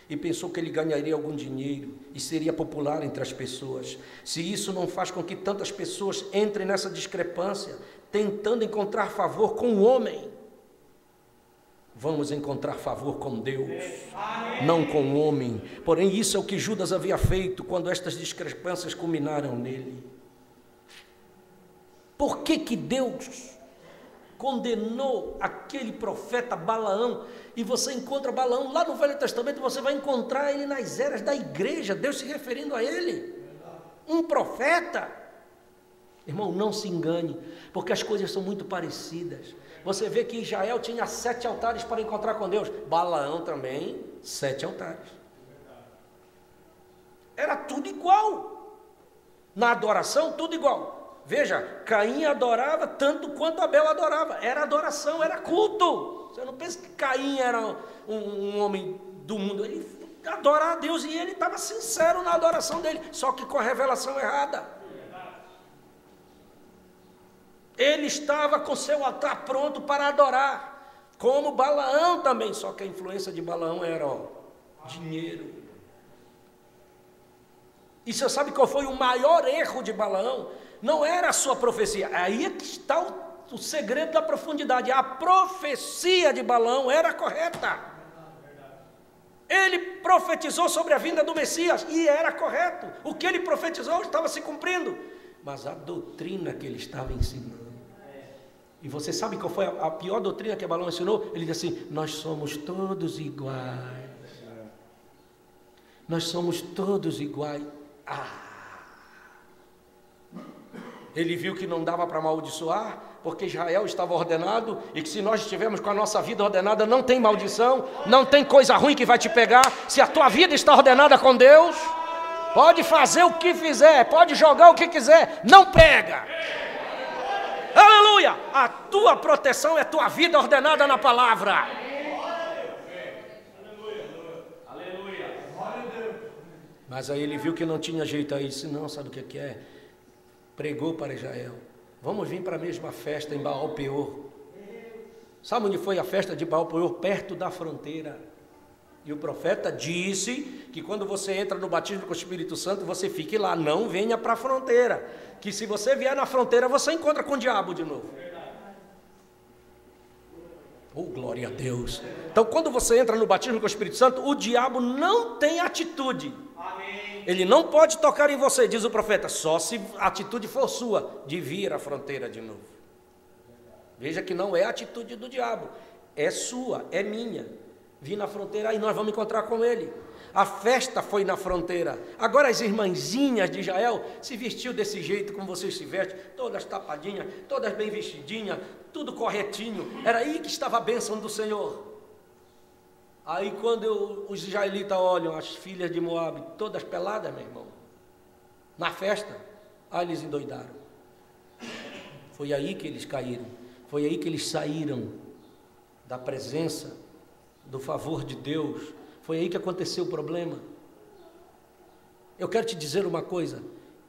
e pensou que ele ganharia algum dinheiro e seria popular entre as pessoas. Se isso não faz com que tantas pessoas entrem nessa discrepância, tentando encontrar favor com o homem, vamos encontrar favor com Deus, não com o homem. Porém, isso é o que Judas havia feito quando estas discrepâncias culminaram nele. Por que que Deus condenou aquele profeta Balaão? E você encontra Balaão lá no Velho Testamento, você vai encontrar ele nas eras da igreja, Deus se referindo a ele, um profeta. Irmão, não se engane, porque as coisas são muito parecidas. Você vê que Israel tinha 7 altares para encontrar com Deus, Balaão também, 7 altares. Era tudo igual, na adoração tudo igual. Veja, Caim adorava tanto quanto Abel adorava, era adoração, era culto. Você não pensa que Caim era um homem do mundo, ele adorava a Deus e ele estava sincero na adoração dele, só que com a revelação errada. Ele estava com seu altar pronto para adorar, como Balaão também, só que a influência de Balaão era dinheiro. E você sabe qual foi o maior erro de Balaão? Não era a sua profecia, aí é que está o segredo da profundidade. A profecia de Balaão era correta. Ele profetizou sobre a vinda do Messias e era correto. O que ele profetizou estava se cumprindo. Mas a doutrina que ele estava ensinando. E você sabe qual foi a pior doutrina que Balaão ensinou? Ele disse assim: nós somos todos iguais. Nós somos todos iguais. Ele viu que não dava para amaldiçoar, porque Israel estava ordenado, e que se nós estivermos com a nossa vida ordenada, não tem maldição, não tem coisa ruim que vai te pegar. Se a tua vida está ordenada com Deus, pode fazer o que fizer, pode jogar o que quiser, não pega. Aleluia! A tua proteção é tua vida ordenada na palavra. Mas aí ele viu que não tinha jeito, aí disse: não, sabe o que é? Pregou para Israel: vamos vir para a mesma festa em Baal-peor. Sabe onde foi a festa de Baal-peor? Perto da fronteira. E o profeta disse que quando você entra no batismo com o Espírito Santo, você fique lá, não venha para a fronteira, que se você vier na fronteira, você encontra com o diabo de novo. Oh, glória a Deus. Então, quando você entra no batismo com o Espírito Santo, o diabo não tem atitude. Ele não pode tocar em você, diz o profeta, só se a atitude for sua, de vir à fronteira de novo. Veja que não é a atitude do diabo, é sua, é minha. Vim na fronteira, aí nós vamos encontrar com ele. A festa foi na fronteira. Agora as irmãzinhas de Israel se vestiu desse jeito como vocês se vestem, todas tapadinhas, todas bem vestidinhas, tudo corretinho. Era aí que estava a bênção do Senhor. Aí quando os israelitas olham as filhas de Moabe, todas peladas, meu irmão, na festa, aí eles endoidaram. Foi aí que eles caíram, foi aí que eles saíram da presença, do favor de Deus, foi aí que aconteceu o problema. Eu quero te dizer uma coisa,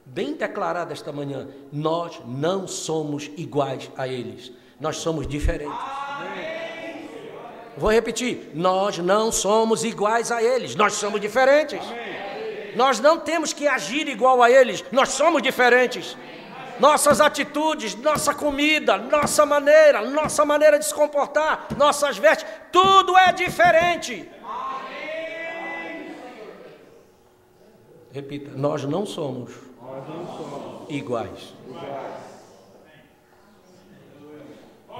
bem declarada esta manhã: nós não somos iguais a eles, nós somos diferentes. Vou repetir, nós não somos iguais a eles, nós somos diferentes. Nós não temos que agir igual a eles, nós somos diferentes. Nossas atitudes, nossa comida, nossa maneira de se comportar, nossas vestes, tudo é diferente. Repita, nós não somos iguais.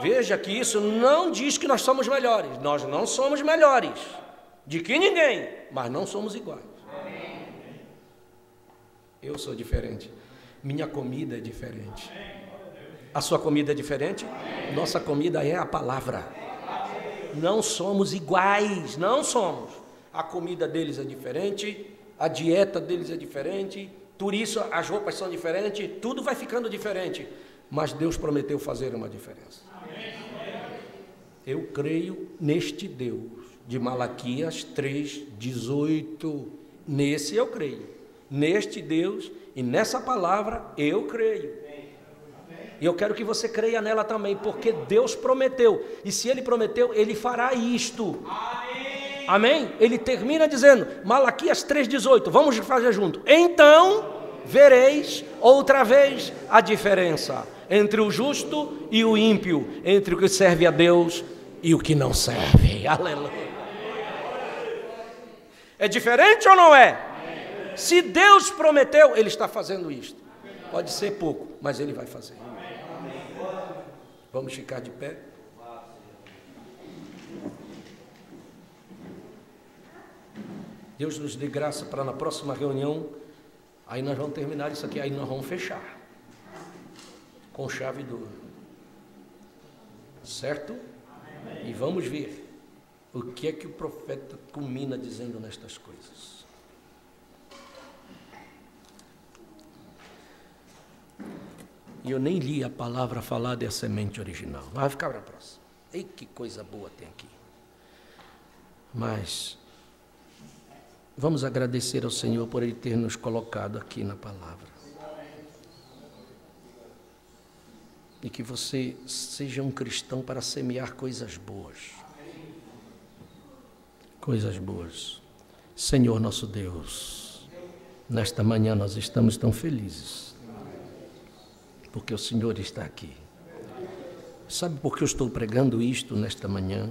Veja que isso não diz que nós somos melhores. Nós não somos melhores de que ninguém, mas não somos iguais. Eu sou diferente. Minha comida é diferente. A sua comida é diferente? Nossa comida é a palavra. Não somos iguais, não somos. A comida deles é diferente, a dieta deles é diferente, por isso as roupas são diferentes, tudo vai ficando diferente. Mas Deus prometeu fazer uma diferença. Eu creio neste Deus, de Malaquias 3:18, nesse eu creio. Neste Deus e nessa palavra eu creio. E eu quero que você creia nela também, porque Deus prometeu. E se Ele prometeu, Ele fará isto. Amém? Ele termina dizendo, Malaquias 3,18, vamos fazer junto. Então vereis outra vez a diferença entre o justo e o ímpio, entre o que serve a Deus e o que não serve. Aleluia. É diferente ou não é? Se Deus prometeu, Ele está fazendo isto. Pode ser pouco, mas Ele vai fazer. Vamos ficar de pé. Deus nos dê graça para na próxima reunião, aí nós vamos terminar isso aqui, aí nós vamos fechar com chave de ouro, certo? E vamos ver o que é que o profeta culmina dizendo nestas coisas. E eu nem li a palavra falar da semente original, vai ficar para a próxima. Ei, que coisa boa tem aqui. Mas vamos agradecer ao Senhor por Ele ter nos colocado aqui na palavra. E que você seja um cristão para semear coisas boas. Coisas boas. Senhor nosso Deus, nesta manhã nós estamos tão felizes, porque o Senhor está aqui. Sabe por que eu estou pregando isto nesta manhã?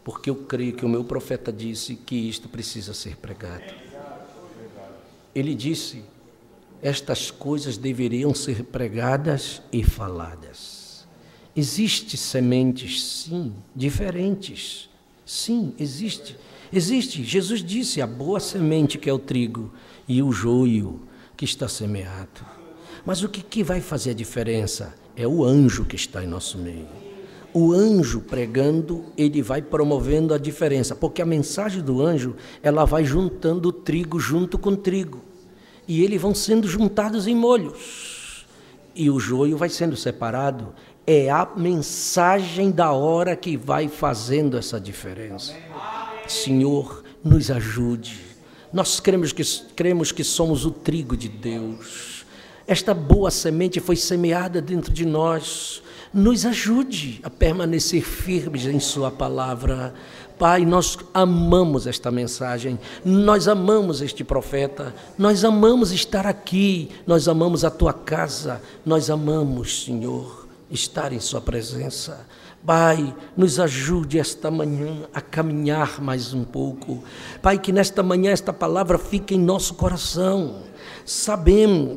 Porque eu creio que o meu profeta disse que isto precisa ser pregado. Ele disse, estas coisas deveriam ser pregadas e faladas. Existem sementes, sim, diferentes. Sim, existe. Existe. Jesus disse, a boa semente que é o trigo e o joio que está semeado. Mas o que vai fazer a diferença? É o anjo que está em nosso meio. O anjo pregando, ele vai promovendo a diferença, porque a mensagem do anjo, ela vai juntando o trigo junto com o trigo, e eles vão sendo juntados em molhos, e o joio vai sendo separado. É a mensagem da hora que vai fazendo essa diferença. Senhor, nos ajude. Nós cremos que somos o trigo de Deus. Esta boa semente foi semeada dentro de nós. Nos ajude a permanecer firmes em sua palavra. Pai, nós amamos esta mensagem, nós amamos este profeta, nós amamos estar aqui, nós amamos a tua casa, nós amamos, Senhor, estar em sua presença. Pai, nos ajude esta manhã a caminhar mais um pouco. Pai, que nesta manhã esta palavra fique em nosso coração. Sabendo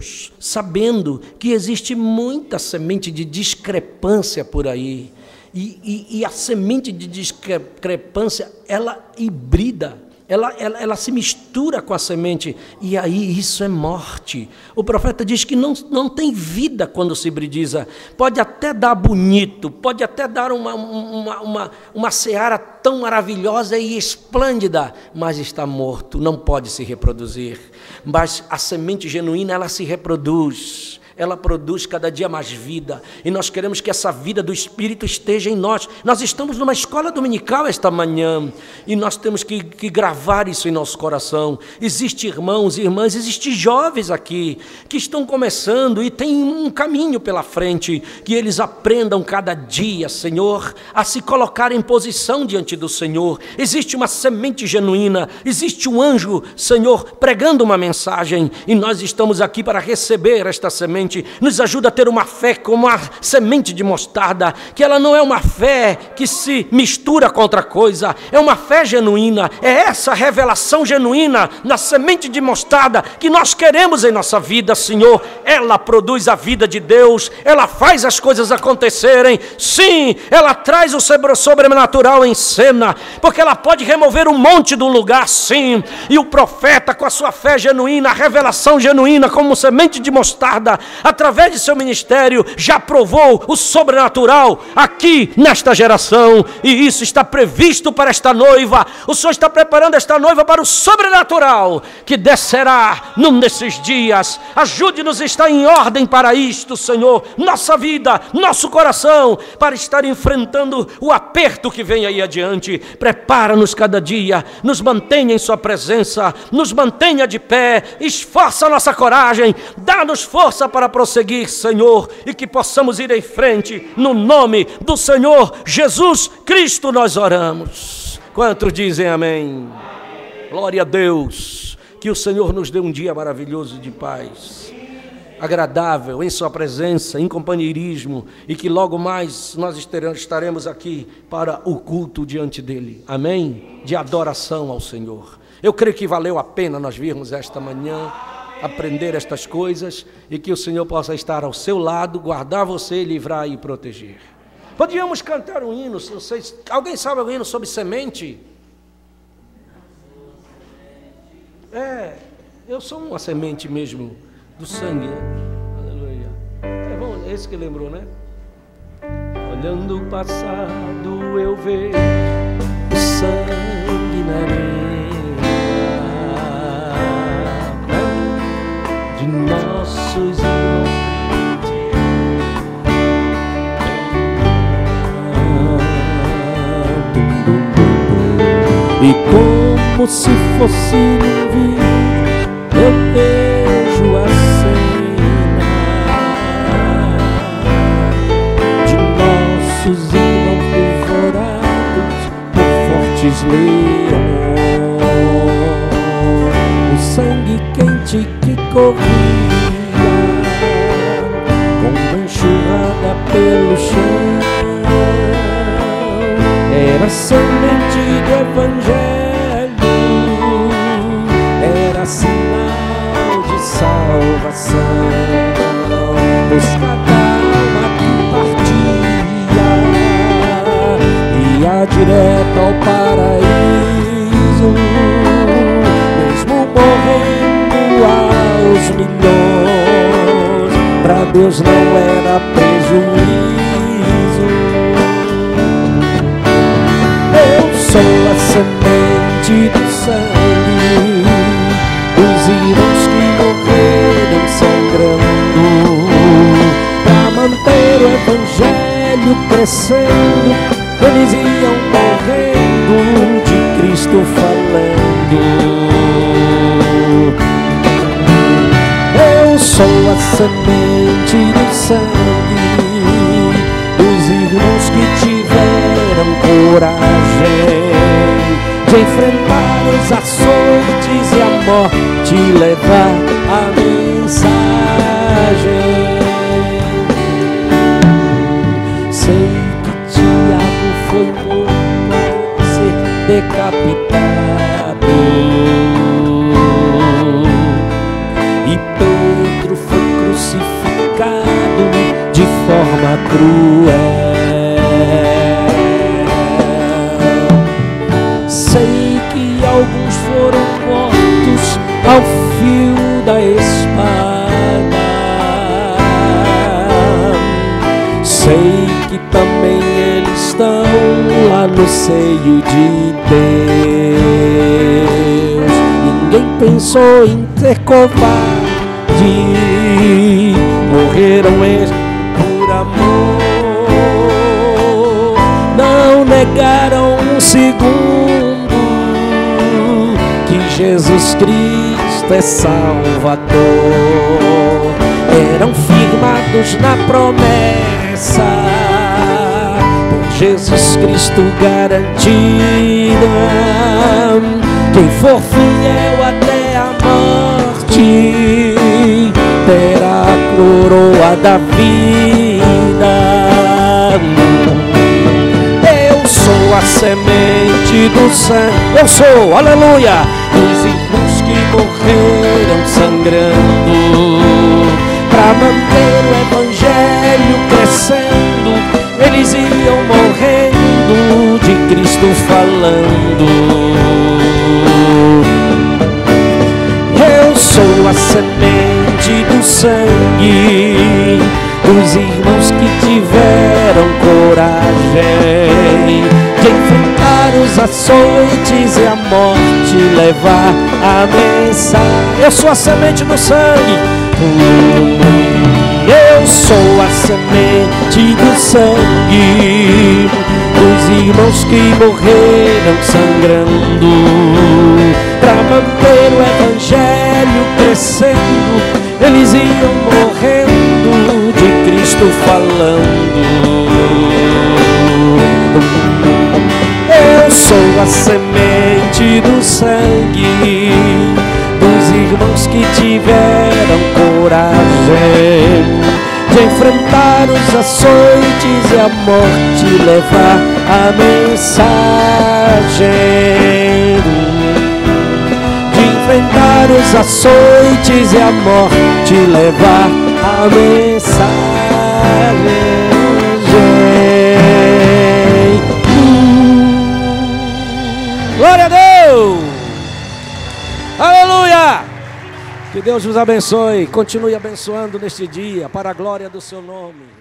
que existe muita semente de discrepância por aí, e a semente de discrepância, ela hibrida, ela se mistura com a semente, e aí isso é morte. O profeta diz que não tem vida quando se hibridiza. Pode até dar bonito, pode até dar uma seara tão maravilhosa e esplêndida, mas está morto, não pode se reproduzir. Mas a semente genuína, ela se reproduz, ela produz cada dia mais vida, e nós queremos que essa vida do Espírito esteja em nós. Nós estamos numa escola dominical esta manhã, e nós temos que gravar isso em nosso coração. Existem irmãos e irmãs, existem jovens aqui, que estão começando, e tem um caminho pela frente, que eles aprendam cada dia, Senhor, a se colocar em posição diante do Senhor. Existe uma semente genuína, existe um anjo, Senhor, pregando uma mensagem, e nós estamos aqui para receber esta semente. Nos ajuda a ter uma fé como a semente de mostarda, que ela não é uma fé que se mistura com outra coisa, é uma fé genuína. É essa revelação genuína na semente de mostarda que nós queremos em nossa vida, Senhor. Ela produz a vida de Deus, ela faz as coisas acontecerem. Sim, ela traz o sobrenatural em cena, porque ela pode remover um monte do lugar, sim. E o profeta, com a sua fé genuína, a revelação genuína como semente de mostarda, através de seu ministério, já provou o sobrenatural aqui nesta geração, e isso está previsto para esta noiva. O Senhor está preparando esta noiva para o sobrenatural que descerá num desses dias. Ajude-nos a estar em ordem para isto, Senhor, nossa vida, nosso coração, para estar enfrentando o aperto que vem aí adiante. Prepara-nos cada dia, nos mantenha em sua presença, nos mantenha de pé, esforça a nossa coragem, dá-nos força para prosseguir, Senhor, e que possamos ir em frente, no nome do Senhor Jesus Cristo nós oramos. Quantos dizem amém? Glória a Deus, que o Senhor nos dê um dia maravilhoso de paz, agradável, em sua presença, em companheirismo, e que logo mais nós estaremos aqui para o culto diante dele, amém? De adoração ao Senhor. Eu creio que valeu a pena nós virmos esta manhã, aprender estas coisas, e que o Senhor possa estar ao seu lado, guardar você, livrar e proteger. Podíamos cantar um hino, vocês, alguém sabe algum hino sobre semente? Eu sou uma semente mesmo do sangue, né? Aleluia. É bom, é esse que lembrou, né? Olhando o passado eu vejo o sangue na areia de nossos irmãos. E como se fosse um vídeo, eu vejo a cena de nossos irmãos devorados por fortes leões. O sangue quente que corria como enxurrada pelo chão era semente do Evangelho, era sinal de salvação. Pois cada alma que partia ia direto ao paraíso, mesmo morrendo aos milhões, pra Deus não era prejuízo. Sou a semente do sangue dos irmãos que morreram sangrando pra manter o Evangelho crescendo. Eles iam morrendo de Cristo falando. Eu sou a semente do sangue dos irmãos que tiveram coragem de enfrentar os açoites e a morte, levar a mensagem. Sei que Tiago foi morto ao ser decapitado, e Pedro foi crucificado de forma cruel. Sei que alguns foram mortos ao fio da espada. Sei que também eles estão lá no seio de Deus. Ninguém pensou em ter covarde, morreram eles por amor. Não negaram um segundo que Jesus Cristo é Salvador. Eram firmados na promessa, por Jesus Cristo garantida. Quem for fiel até a morte terá a coroa da vida. Eu sou a semente do sangue, eu sou, aleluia, os irmãos que morreram sangrando pra manter o Evangelho crescendo. Eles iam morrendo de Cristo falando. Eu sou a semente do sangue sangue dos irmãos que tiveram coragem de enfrentar os açoites e a morte, levar a mensagem. Eu sou a semente do sangue. Eu sou a semente do sangue dos irmãos que morreram sangrando para manter o evangelho crescendo. Eles iam morrendo, de Cristo falando. Eu sou a semente do sangue dos irmãos que tiveram coragem de enfrentar os açoites e a morte, levar a mensagem. De enfrentar os açoites e a morte, levar a mensagem. Glória a Deus! Aleluia! Que Deus vos abençoe, continue abençoando neste dia, para a glória do seu nome.